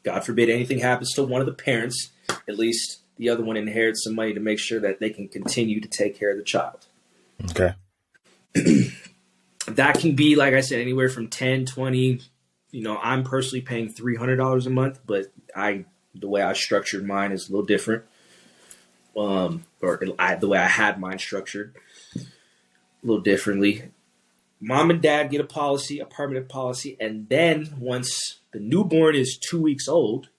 God forbid anything happens to one of the parents, at least the other one inherits some money to make sure that they can continue to take care of the child. Okay. That can be, like I said, anywhere from 10, 20. I'm personally paying $300 a month, but the way I structured mine is a little different. The way I had mine structured a little differently. Mom and dad get a permanent policy, and then once the newborn is 2 weeks old,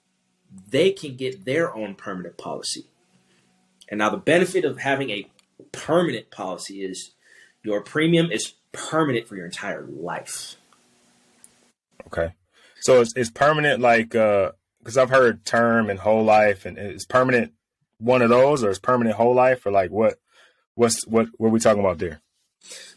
they can get their own permanent policy. And now the benefit of having a permanent policy is your premium is permanent for your entire life. Okay. So it's permanent, like, because I've heard term and whole life, and is permanent one of those, or is permanent whole life, or like what are we talking about there?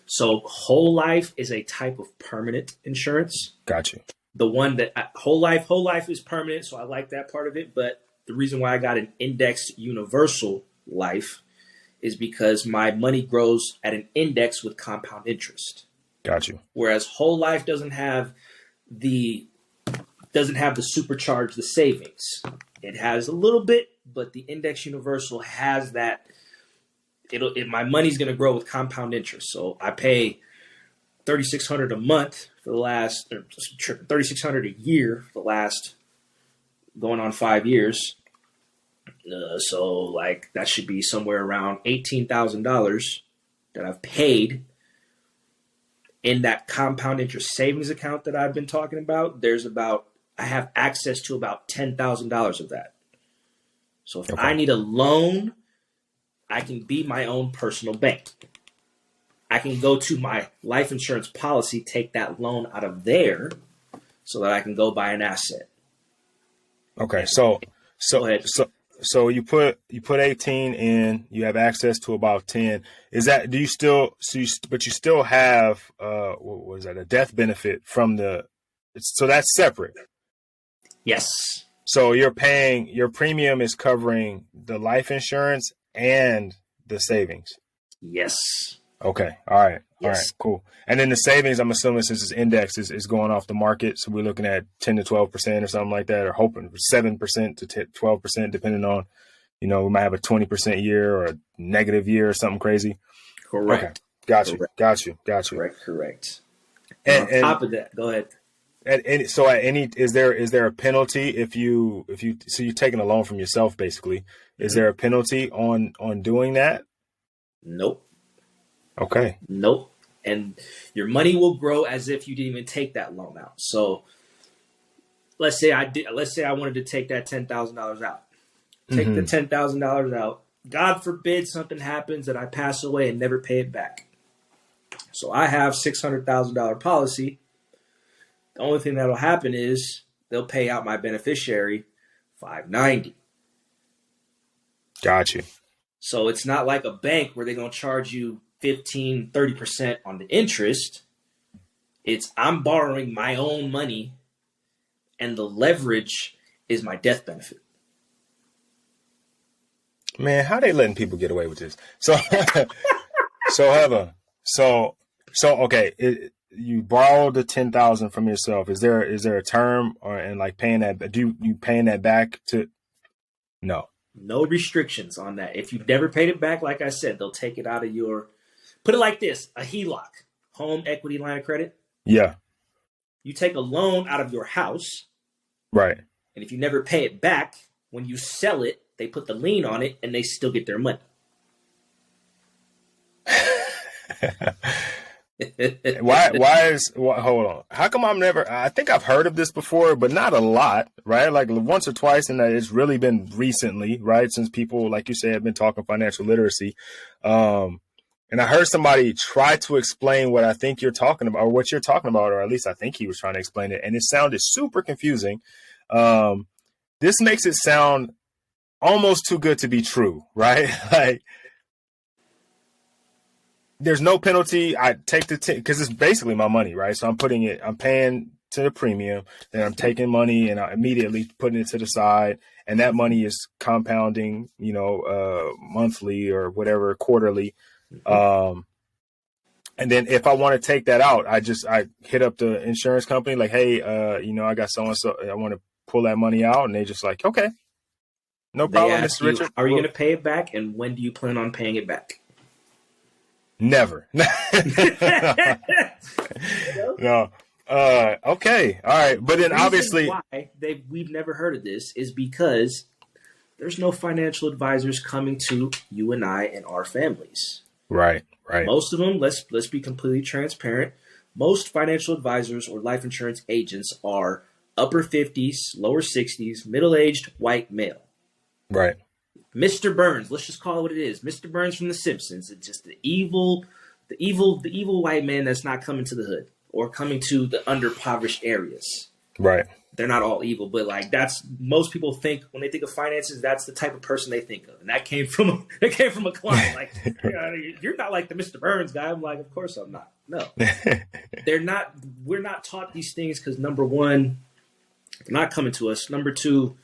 So whole life is a type of permanent insurance. Got you. The one that whole life is permanent, so I like that part of it. But the reason why I got an indexed universal life is because my money grows at an index with compound interest. Got you. Whereas whole life doesn't have the supercharge the savings. It has a little bit, but the index universal has that. My money's going to grow with compound interest. So I pay $3,600 a month for the last, or $3,600 a year for the last going on 5 years. So like that should be somewhere around $18,000 that I've paid in that compound interest savings account that I've been talking about. I have access to about $10,000 of that. So if I need a loan, I can be my own personal bank. I can go to my life insurance policy, take that loan out of there so that I can go buy an asset. Okay. So you put 18 in, you have access to about 10. Is that, but you still have, what was that? A death benefit from so that's separate. Yes. So your premium is covering the life insurance and the savings. Yes. Okay. All right. Yes. All right. Cool. And then the savings, I'm assuming since it's indexed, is going off the market. So we're looking at 10 to 12% or something like that, or hoping for 7% to 12%, depending on, we might have a 20% year or a negative year or something crazy. Correct. Okay. Got you. Correct. And on top of that, go ahead. Is there a penalty if you're taking a loan from yourself, basically? Is there a penalty on doing that? Nope. Okay. Nope. And your money will grow as if you didn't even take that loan out. So let's say I wanted to take that $10,000 out. Take the $10,000 out. God forbid something happens that I pass away and never pay it back. So I have $600,000 policy. The only thing that'll happen is they'll pay out my beneficiary $590. Got you. So it's not like a bank where they're going to charge you 15, 30% on the interest. I'm borrowing my own money and the leverage is my death benefit. Man, how they letting people get away with this? So, so Heather, so okay, you borrowed the 10,000 from yourself. Is there a term and like paying that? Do you paying that back to? No. No restrictions on that. If you've never paid it back, like I said, they'll take it out of your. Put it like this: a HELOC, home equity line of credit. Yeah. You take a loan out of your house, right? And if you never pay it back, when you sell it, they put the lien on it, and they still get their money. Hold on, how come I think I've heard of this before, but not a lot, right? Like once or twice, and it's really been recently, right? Since people, like you said, have been talking financial literacy. And I heard somebody try to explain what I think you're talking about, or what you're talking about, or at least I think he was trying to explain it, and it sounded super confusing. This makes it sound almost too good to be true, right? Like, there's no penalty. I take the because it's basically my money, right? So I'm paying to the premium, then I'm taking money and I'm immediately putting it to the side, and that money is compounding, monthly or whatever, quarterly. And then if I want to take that out, I hit up the insurance company, like, hey, I got so and so, I want to pull that money out, and they just like, okay, no problem, Mr. Richard. Are you going to pay it back, and when do you plan on paying it back? Never. No. Okay. All right. But then obviously why we've never heard of this is because there's no financial advisors coming to you and I and our families. Right. Most of them, let's be completely transparent. Most financial advisors or life insurance agents are upper 50s, lower 60s, middle-aged white male. Right. Mr. Burns, let's just call it what it is. Mr. Burns from The Simpsons. It's just the evil white man that's not coming to the hood or coming to the underimpoverished areas. Right. They're not all evil, but like that's most people think when they think of finances, that's the type of person they think of. And that came from a client. Like, you're not like the Mr. Burns guy. I'm like, of course I'm not. No. They're not. We're not taught these things because number one, they're not coming to us. Number two,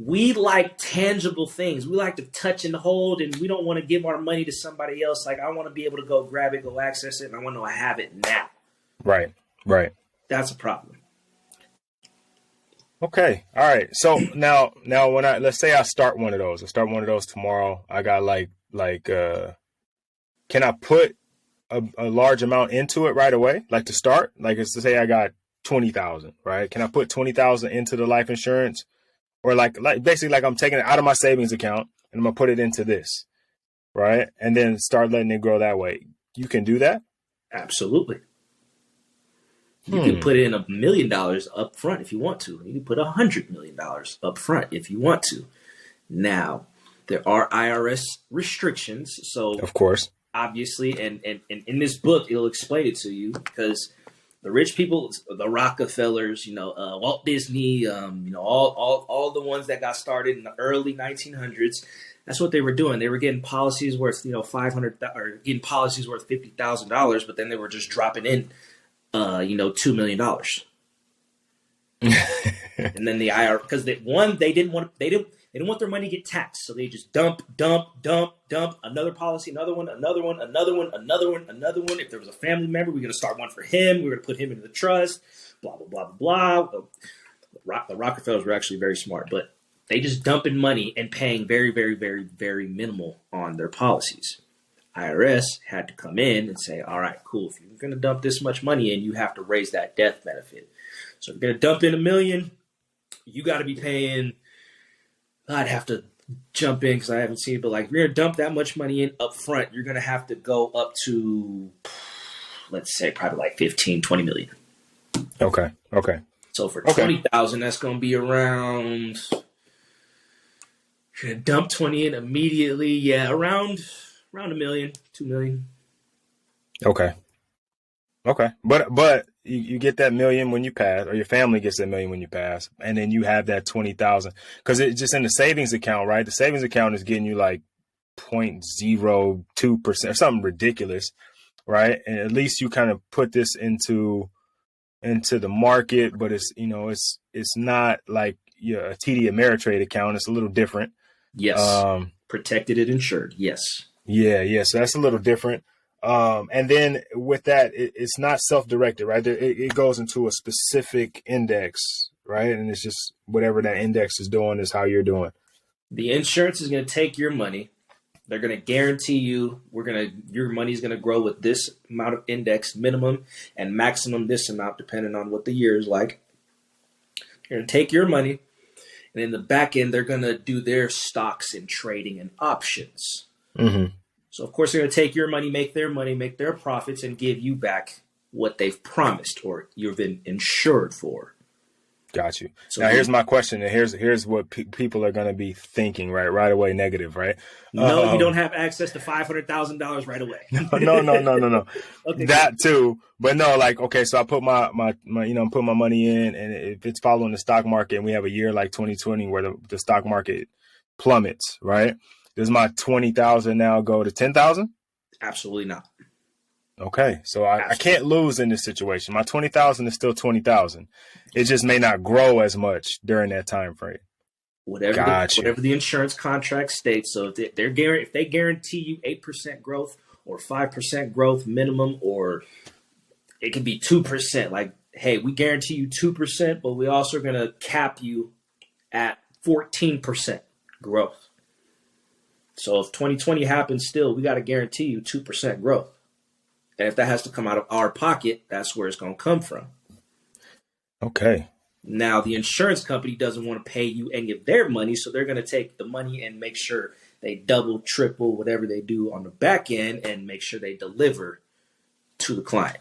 we like tangible things. We like to touch and hold, and we don't want to give our money to somebody else. Like, I want to be able to go grab it, go access it, and I want to know I have it now. Right. That's a problem. Okay. All right. So now when let's say I start one of those. I start one of those tomorrow. I got can I put a large amount into it right away? Like to start? Like it's to say I got 20,000, right? Can I put 20,000 into the life insurance? Or like basically like I'm taking it out of my savings account and I'm gonna put it into this, right? And then start letting it grow that way. You can do that? Absolutely. You can put in $1 million up front if you want to. You can put $100 million up front if you want to. Now, there are IRS restrictions. So, of course, obviously, and in this book, it'll explain it to you because the rich people, the Rockefellers, Walt Disney, all the ones that got started in the early 1900s, that's what they were doing. They were getting policies worth, $500 or getting policies worth $50,000, but then they were just dropping in, $2 million. And then the IRS, because they didn't want their money to get taxed, so they just dump another policy, another one. If there was a family member, we're going to start one for him. We're going to put him into the trust. Blah blah blah blah blah. The Rockefellers were actually very smart, but they just dumping money and paying very very very very minimal on their policies. IRS had to come in and say, all right, cool. If you're going to dump this much money in, you have to raise that death benefit. So if you're going to dump in $1 million, you got to be paying. I'd have to jump in because I haven't seen it, but like if you're going to dump that much money in up front, you're going to have to go up to, let's say, probably like 15, 20 million. Okay. So for 20,000, that's going to be around, you're going to dump 20 in immediately. Yeah, around $1 million, $2 million. Okay. But you get that $1 million when you pass, or your family gets that $1 million when you pass, and then you have that 20,000 because it's just in the savings account, right? The savings account is getting you like 0.02% or something ridiculous, right? And at least you kind of put this into into the market, but it's, it's not like a TD Ameritrade account. It's a little different. Yes. Protected and insured. Yes. Yeah. So that's a little different. And then with that, it's not self-directed, right? It goes into a specific index, right? And it's just whatever that index is doing is how you're doing. The insurance is going to take your money. They're going to guarantee you your money is going to grow with this amount of index minimum and maximum this amount, depending on what the year is like. They're going to take your money, and in the back end, they're going to do their stocks and trading and options. Mm-hmm. So, of course, they're going to take your money, make their profits, and give you back what they've promised or you've been insured for. Got you. So now, here's my question, and here's what people are going to be thinking right away. Negative, right? No, you don't have access to $500,000 right away. No. Okay, that too, but no. Like, okay, so I put my put my money in, and if it's following the stock market, and we have a year like 2020 where the stock market plummets, right? Does my 20,000 now go to 10,000? Absolutely not. Okay, so I can't lose in this situation. My 20,000 is still 20,000. It just may not grow as much during that time frame. Whatever the insurance contract states. So if they guarantee you 8% growth or 5% growth minimum, or it could be 2%. Like, hey, we guarantee you 2%, but we also are going to cap you at 14% growth. So if 2020 happens, still we got to guarantee you 2% growth. And if that has to come out of our pocket, that's where it's going to come from. Okay. Now, the insurance company doesn't want to pay you any of their money, so they're going to take the money and make sure they double, triple, whatever they do on the back end and make sure they deliver to the client.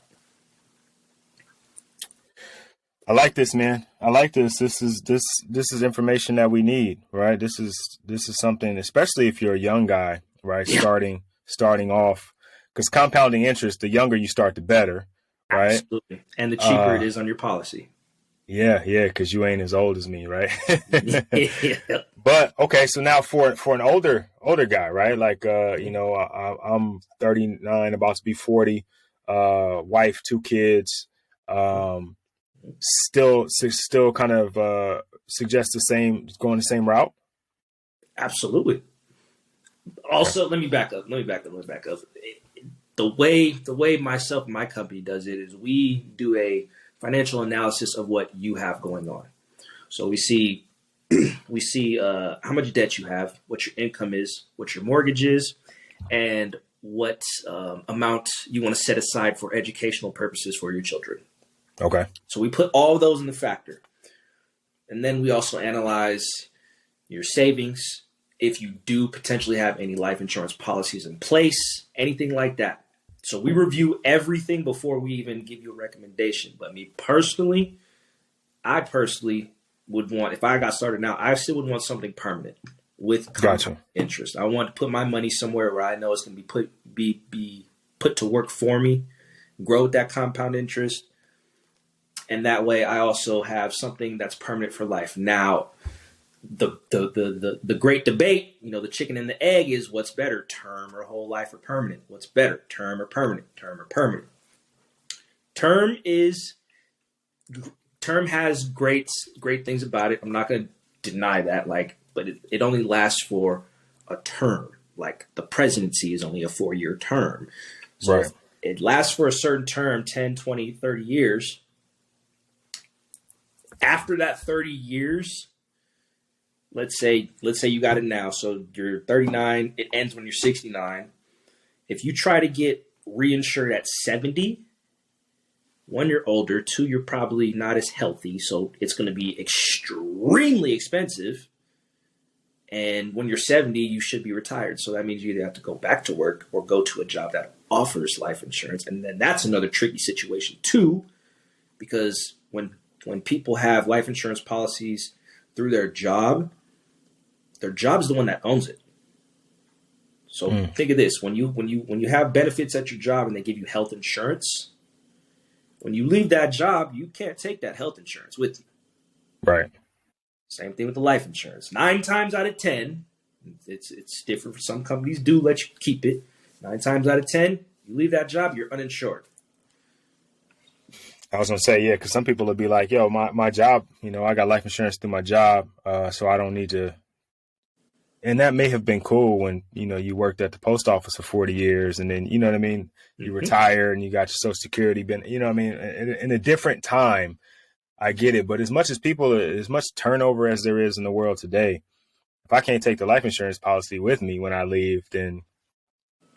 I like this, man. I like this. This is information that we need, right? This is something, especially if you're a young guy, right? Yeah. Starting off. Because compounding interest, the younger you start, the better, right? Absolutely. And the cheaper it is on your policy. Yeah, because you ain't as old as me, right? Yeah. But, okay, so now for an older guy, right? Like, I'm 39, about to be 40, wife, 2 kids, still kind of suggest going the same route? Absolutely. Also, okay. Let me back up. The way myself and my company does it is we do a financial analysis of what you have going on. So we see how much debt you have, what your income is, what your mortgage is, and what amount you want to set aside for educational purposes for your children. Okay. So we put all of those in the factor. And then we also analyze your savings, if you do potentially have any life insurance policies in place, anything like that. So we review everything before we even give you a recommendation. But I personally would want, if I got started now, I still would want something permanent with compound interest. I want to put my money somewhere where I know it's going to be put to work for me, grow with that compound interest. And that way I also have something that's permanent for life. Now, the great debate, the chicken and the egg, is what's better, term or whole life or permanent? What's better, term or permanent? Term or permanent? Term has great things about it. I'm not going to deny that, but it only lasts for a term. Like the presidency is only a 4-year term. So right. It lasts for a certain term, 10, 20, 30 years. After that 30 years, let's say you got it now. So you're 39. It ends when you're 69. If you try to get reinsured at 70, 1, you're older. 2, you're probably not as healthy. So it's going to be extremely expensive. And when you're 70, you should be retired. So that means you either have to go back to work or go to a job that offers life insurance. And then that's another tricky situation too, because when people have life insurance policies through their job is the one that owns it. So think of this: when you have benefits at your job and they give you health insurance, when you leave that job, you can't take that health insurance with you. Right. Same thing with the life insurance. 9 times out of 10, it's different. For some companies do let you keep it. 9 times out of 10, you leave that job, you're uninsured. I was gonna say, yeah, because some people would be like, "Yo, my job, I got life insurance through my job, so I don't need to." And that may have been cool when you worked at the post office for 40 years, and then you know what I mean. You Hmm. retire and you got your Social Security. Been, what I mean, in a different time, I get it. But as much turnover as there is in the world today, if I can't take the life insurance policy with me when I leave, then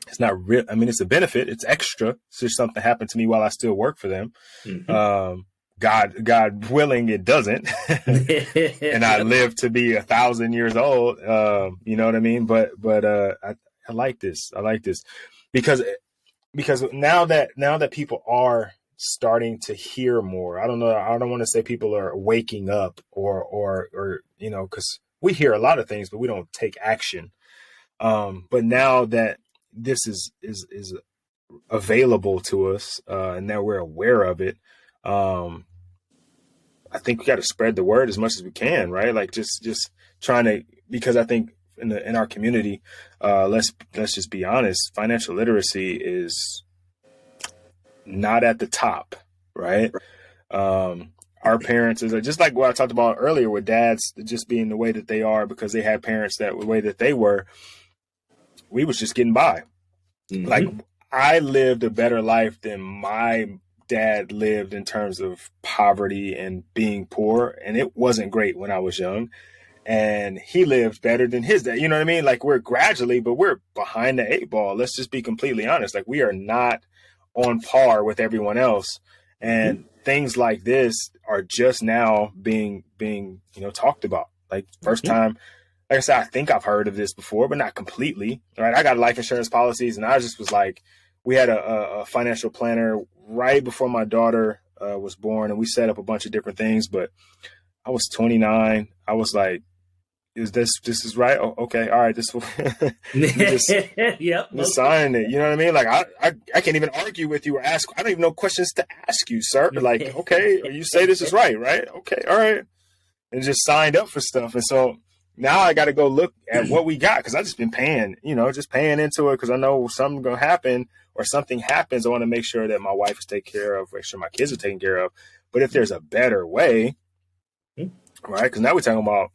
it's not real. I mean, it's a benefit. It's extra. It's just something happened to me while I still work for them. Hmm. Um, God willing, it doesn't, and I Yep. live to be 1,000 years old. You know what I mean? But I like this. I like this because now that people are starting to hear more. I don't know. I don't want to say people are waking up or because we hear a lot of things, but we don't take action. But now that this is available to us, and now we're aware of it, um, I think we got to spread the word as much as we can, right? Like just trying to, because I think in our community, let's just be honest, financial literacy is not at the top, right? Um, our parents is just like what I talked about earlier with dads just being the way that they are because they had parents that the way that they were. We was just getting by. Like Hmm. I lived a better life than my dad lived in terms of poverty and being poor, and it wasn't great when I was young. And he lived better than his dad. You know what I mean? Like we're gradually, but we're behind the eight ball. Let's just be completely honest. Like we are not on par with everyone else. Hmm. And things like this are just now being talked about. Like first Hmm. time, like I said, I think I've heard of this before, but not completely. Right? I got life insurance policies, and I just was like, we had a financial planner right before my daughter was born, and we set up a bunch of different things. But I was 29. I was like, is this is right? Oh, okay, all right. This let me Yep. just Most sign it. You know what I mean? Like I can't even argue with you or ask. I don't even know questions to ask you, sir. Like, okay, you say this is right, right? Okay, all right, and just signed up for stuff. And so now I got to go look at what we got because I just been paying, just paying into it because I know something gonna happen or something happens. I want to make sure that my wife is taken care of, make sure my kids are taken care of. But if there's a better way, right? Because now we're talking about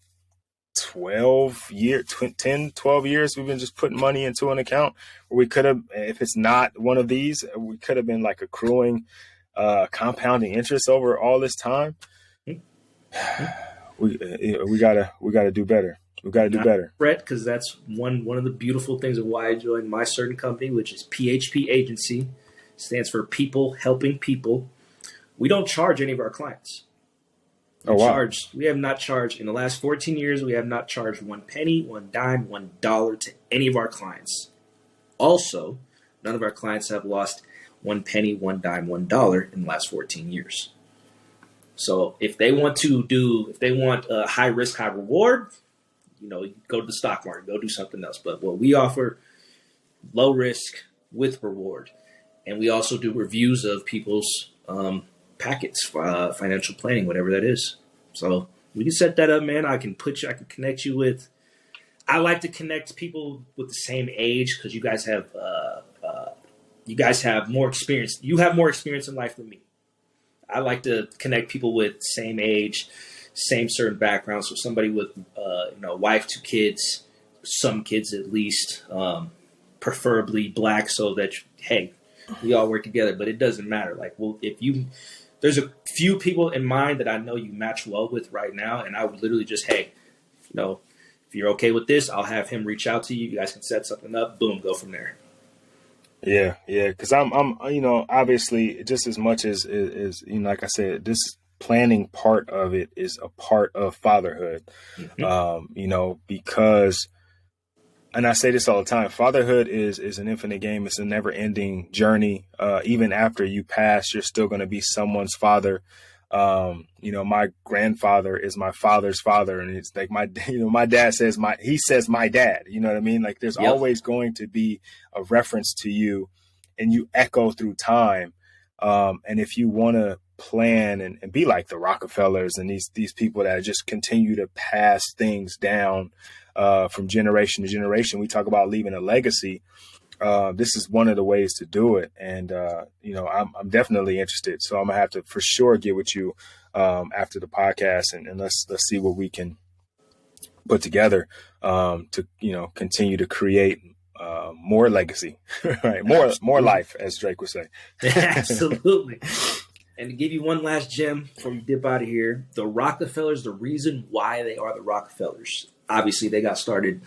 12 years, 10, 12 years, we've been just putting money into an account where we could have, if it's not one of these, we could have been like accruing compounding interest over all this time. We gotta do better. We gotta do not better. fret, because that's one of the beautiful things of why I joined my certain company, which is PHP Agency. Stands for People Helping People. We don't charge any of our clients. Oh wow. We have not charged in the last 14 years. We have not charged one penny, one dime, $1 to any of our clients. Also, none of our clients have lost one penny, one dime, $1 in the last 14 years. So if they want a high risk, high reward, go to the stock market, go do something else. But what we offer, low risk with reward, and we also do reviews of people's packets, financial planning, whatever that is. So we can set that up, man. I can connect you with. I like to connect people with the same age because you guys have more experience. You have more experience in life than me. I like to connect people with same age, same certain background. So somebody with wife, two kids, some kids at least, preferably black, so that hey, we all work together. But it doesn't matter. Like, well, there's a few people in mind that I know you match well with right now, and I would literally just hey, if you're okay with this, I'll have him reach out to you. You guys can set something up. Boom, go from there. Yeah, yeah. Because I'm obviously just as much as like I said, this planning part of it is a part of fatherhood. Mm-hmm. Because and I say this all the time, fatherhood is an infinite game. It's a never ending journey. Even after you pass, you're still going to be someone's father. My grandfather is my father's father. And it's like my dad says he says my dad, you know what I mean? Like there's Yep. always going to be a reference to you and you echo through time. And if you want to plan and be like the Rockefellers and these people that just continue to pass things down, from generation to generation. We talk about leaving a legacy. this is one of the ways to do it. And, I'm definitely interested. So I'm gonna have to for sure get with you after the podcast, and let's see what we can put together to, continue to create more legacy, right? More life, as Drake would say. Absolutely. And to give you one last gem before we dip out of here, the Rockefellers, the reason why they are the Rockefellers, obviously they got started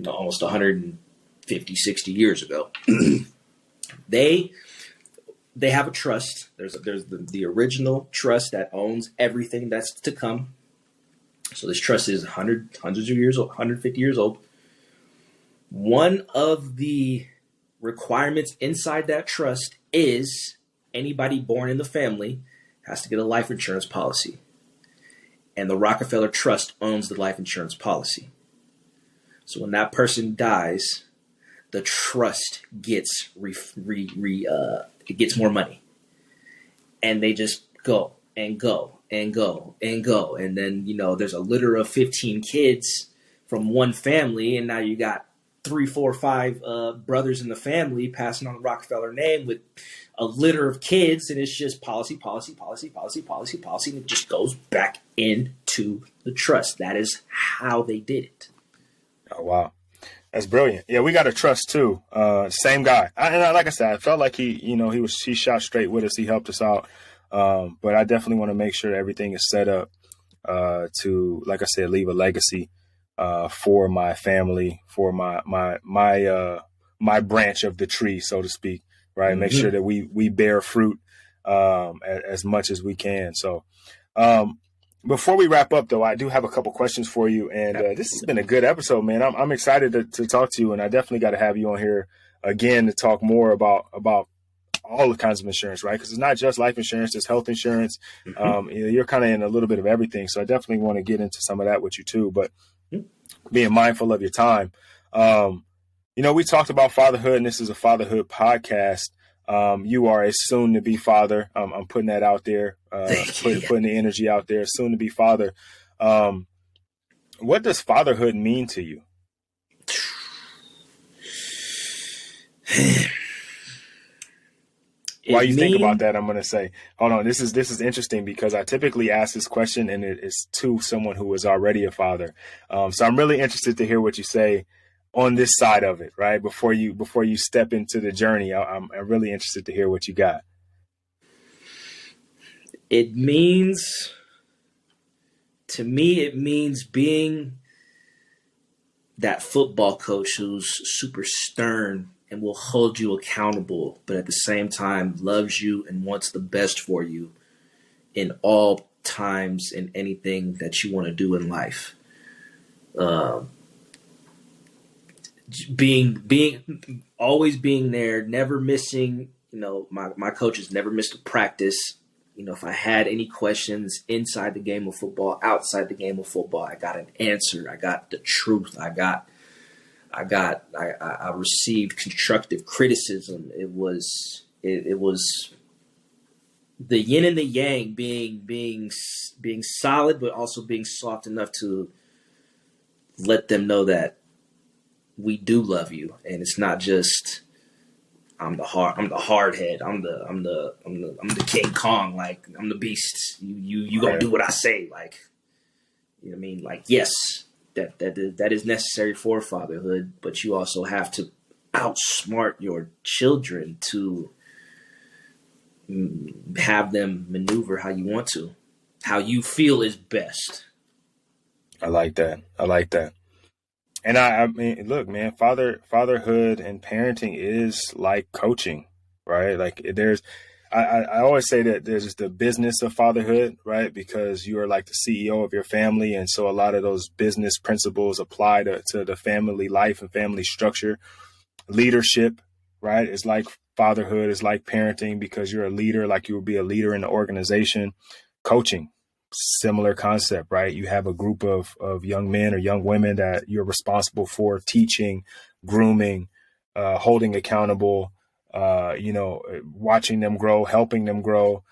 almost 150, 60 years ago. They have a trust. There's the original trust that owns everything that's to come. So this trust is hundreds of years old, 150 years old. One of the requirements inside that trust is anybody born in the family has to get a life insurance policy. And the Rockefeller Trust owns the life insurance policy. So when that person dies, the trust gets it gets more money. And they just go and go and go and go. And then, there's a litter of 15 kids from one family, and now you got 3, 4, 5 brothers in the family passing on the Rockefeller name with a litter of kids, and it's just policy, and it just goes back into the trust. That is how they did it. Oh, wow. That's brilliant. Yeah, we got a trust too. Same guy. Like I said, I felt like he shot straight with us. He helped us out. But I definitely want to make sure everything is set up to, like I said, leave a legacy for my family, for my branch of the tree, so to speak. Right. Mm-hmm. Make sure that we bear fruit as much as we can. So before we wrap up, though, I do have a couple questions for you. And this has been a good episode, man. I'm excited to talk to you. And I definitely got to have you on here again to talk more about all the kinds of insurance, right? Because it's not just life insurance, it's health insurance. Mm-hmm. You're kind of in a little bit of everything. So I definitely want to get into some of that with you, too. But being mindful of your time. We talked about fatherhood, and this is a fatherhood podcast. You are a soon-to-be father. I'm putting that out there, putting the energy out there, soon-to-be father. What does fatherhood mean to you? While you think about that, I'm going to say, hold on, this is interesting because I typically ask this question, and it is to someone who is already a father. So I'm really interested to hear what you say on this side of it, right? Before you step into the journey, I'm really interested to hear what you got. To me, it means being that football coach who's super stern and will hold you accountable, but at the same time loves you and wants the best for you in all times in anything that you want to do in life. Always being there, never missing. My coaches never missed a practice. If I had any questions inside the game of football, outside the game of football, I got an answer. I got the truth. I received constructive criticism. It was the yin and the yang, being solid, but also being soft enough to let them know that we do love you, and it's not just I'm the hard head. I'm the King Kong. Like, I'm the beast. You gonna do what I say. Like, you know what I mean? Like, yes, that is necessary for fatherhood, but you also have to outsmart your children to have them maneuver how you want to, how you feel is best. I like that. And I mean, look, man, fatherhood and parenting is like coaching, right? Like I always say that there's the business of fatherhood, right? Because you are like the CEO of your family. And so a lot of those business principles apply to the family life and family structure. Leadership, right? Is like fatherhood, is like parenting because you're a leader, like you would be a leader in the organization. Coaching. Similar concept, right? You have a group of young men or young women that you're responsible for teaching, grooming, holding accountable, watching them grow, helping them grow.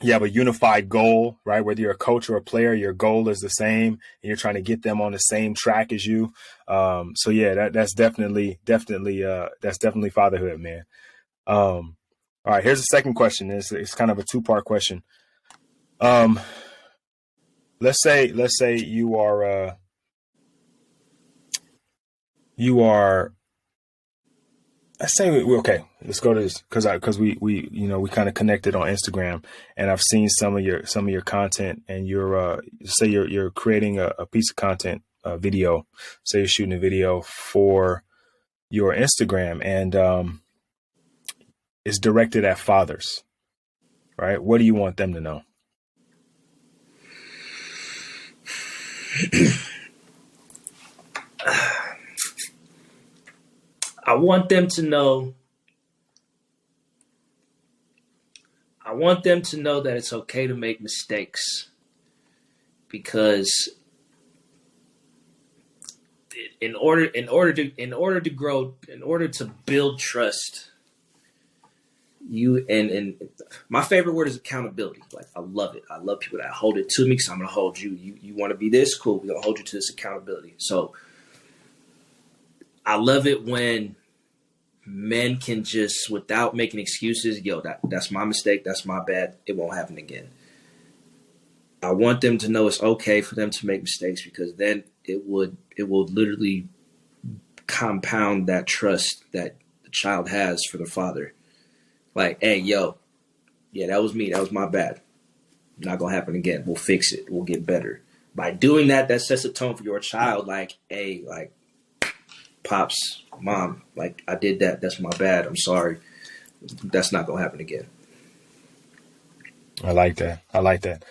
you have a unified goal, right? Whether you're a coach or a player, your goal is the same, and you're trying to get them on the same track as you. So yeah, that's definitely fatherhood, man. All right, here's the second question. It's kind of a two-part question. Um, let's say you are let's say okay. Let's go to this because we we kind of connected on Instagram, and I've seen some of your content, and you're say you're creating a piece of content, a video. Say you're shooting a video for your Instagram, and it's directed at fathers, right? What do you want them to know? I want them to know. I want them to know that it's okay to make mistakes, because in order to grow, in order to build trust, and my favorite word is accountability. Like, I love it. I love people that hold it to me, because I'm gonna hold you. You want to be this? Cool. We're gonna hold you to this accountability. So I love it when men can just, without making excuses, yo, that's my mistake, that's my bad, it won't happen again. I want them to know it's okay for them to make mistakes, because then it will literally compound that trust that the child has for the father. Like, hey, yo, yeah, that was me, that was my bad. Not gonna happen again. We'll fix it. We'll get better. By doing that, that sets a tone for your child. Like, hey, like, pops, mom, like, I did that. That's my bad. I'm sorry. That's not gonna happen again. I like that. I like that.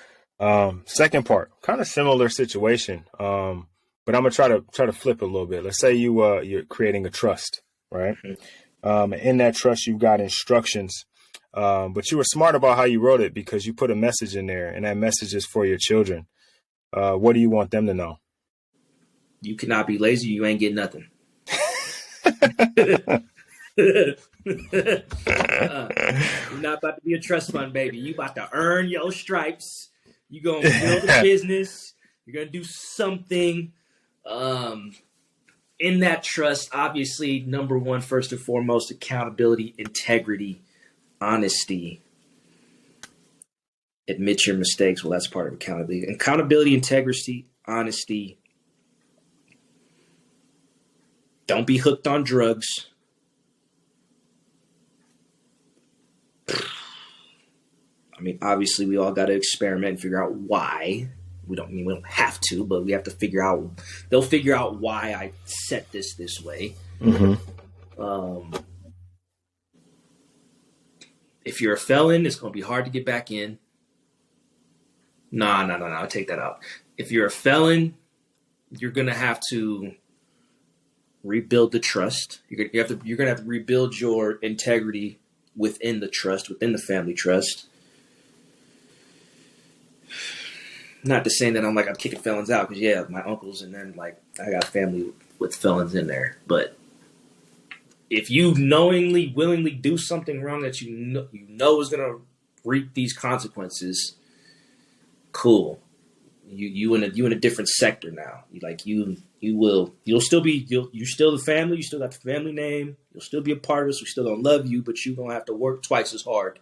Second part, kind of similar situation. But I'm gonna try to flip it a little bit. Let's say you're creating a trust, right? In that trust, you've got instructions, but you were smart about how you wrote it, because you put a message in there, and that message is for your children. What do you want them to know? You cannot be lazy. You ain't getting nothing. You're not about to be a trust fund, baby. You about to earn your stripes. You gonna build a business. You're gonna do something. In that trust, obviously, number one, first and foremost, accountability, integrity, honesty. Admit your mistakes. Well, that's part of accountability. Accountability, integrity, honesty. Don't be hooked on drugs. I mean, obviously, we all got to experiment and figure out why. We don't have to, but we have to figure out. They'll figure out why I set this way. Mm-hmm. If you're a felon, it's going to be hard to get back in. No. I'll take that out. If you're a felon, you're going to have to rebuild the trust. You're going to have to rebuild your integrity within the trust, within the family trust. Not to say that I'm kicking felons out, because yeah, my uncles, and then I got family with felons in there. But if you knowingly, willingly do something wrong that you know is gonna reap these consequences, cool. You in a different sector now. You're still the family. You still got the family name. You'll still be a part of us. We still gonna love you, but you're gonna have to work twice as hard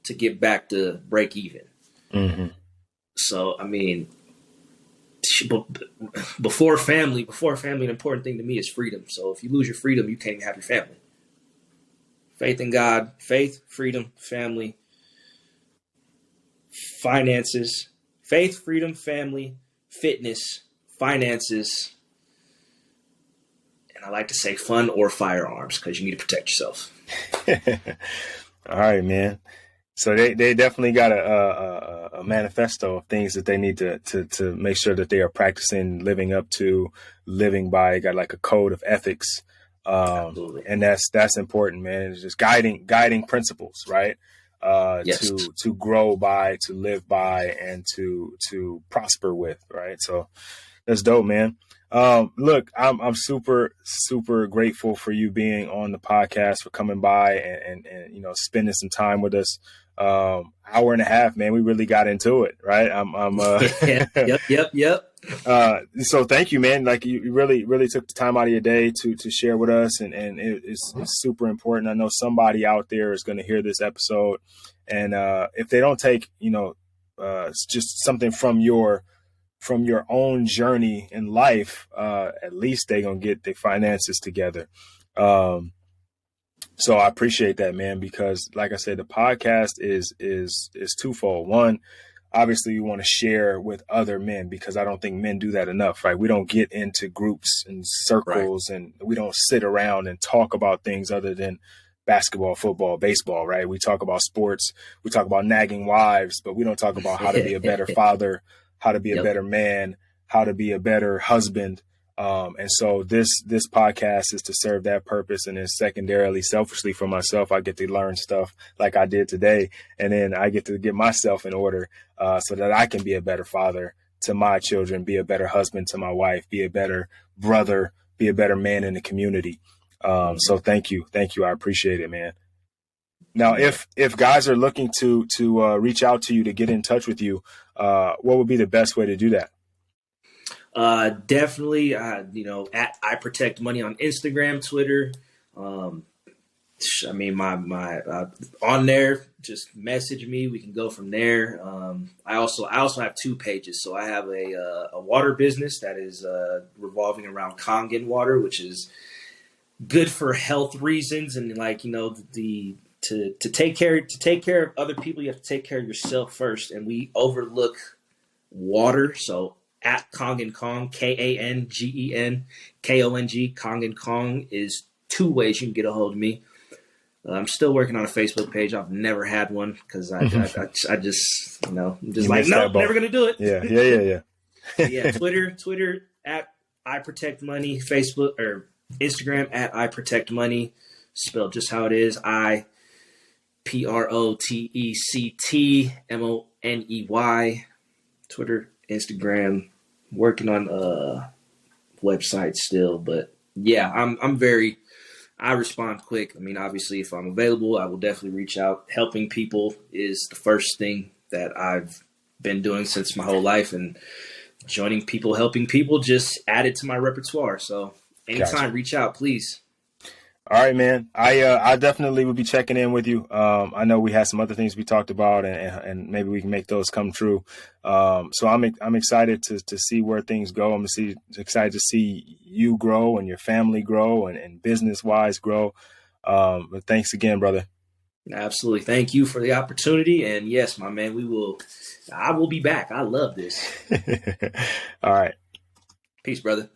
to get back to break even. Mm-hmm. So, I mean, before family, an important thing to me is freedom. So if you lose your freedom, you can't even have your family. Faith in God, faith, freedom, family, finances, faith, freedom, family, fitness, finances, and I like to say fun or firearms, because you need to protect yourself. All right, man. So they definitely got a manifesto of things that they need to make sure that they are practicing, living up to, living by. Got like a code of ethics, and that's important, man. It's just guiding principles, right? Yes. To grow by, to live by, and to prosper with, right? So that's dope, man. Look, I'm super grateful for you being on the podcast, for coming by and spending some time with us. hour and a half, man, we really got into it, right? Yep. So thank you, man. Like you really, really took the time out of your day to share with us, and it's super important. I know somebody out there is going to hear this episode, and if they don't take, just something from your own journey in life, at least they're going to get their finances together. So I appreciate that, man, because like I said, the podcast is twofold. One, obviously you want to share with other men, because I don't think men do that enough, right? We don't get into groups and circles, right, and we don't sit around and talk about things other than basketball, football, baseball, right? We talk about sports, we talk about nagging wives, but we don't talk about how to be a better father, how to be a better man, how to be a better husband. And so this podcast is to serve that purpose. And then secondarily, selfishly for myself, I get to learn stuff like I did today. And then I get to get myself in order so that I can be a better father to my children, be a better husband to my wife, be a better brother, be a better man in the community. So thank you. I appreciate it, man. Now, if guys are looking to reach out to you, to get in touch with you, what would be the best way to do that? Definitely, at I Protect Money on Instagram, Twitter. My on there, just message me. We can go from there. I also have 2 pages. So I have a water business that is revolving around Kangen water, which is good for health reasons, and to take care of other people, you have to take care of yourself first. And we overlook water, so at Kangen Kong, KangenKong, Kangen Kong is 2 ways you can get a hold of me. I'm still working on a Facebook page. I've never had one because I just I'm just like, nope, never gonna do it. Yeah. Twitter at I Protect Money, Facebook or Instagram at I Protect Money, spelled just how it is. IPROTECTMONEY. Twitter, Instagram, working on website still, but yeah, I respond quick. I mean, obviously, if I'm available, I will definitely reach out. Helping people is the first thing that I've been doing since my whole life, and joining people, helping people, just added to my repertoire. So anytime, gotcha. Reach out, please. All right, man. I definitely will be checking in with you. I know we had some other things we talked about, and maybe we can make those come true. So I'm excited to see where things go. I'm excited to see you grow and your family grow and business wise grow. But thanks again, brother. Absolutely. Thank you for the opportunity. And yes, my man, I will be back. I love this. All right. Peace, brother.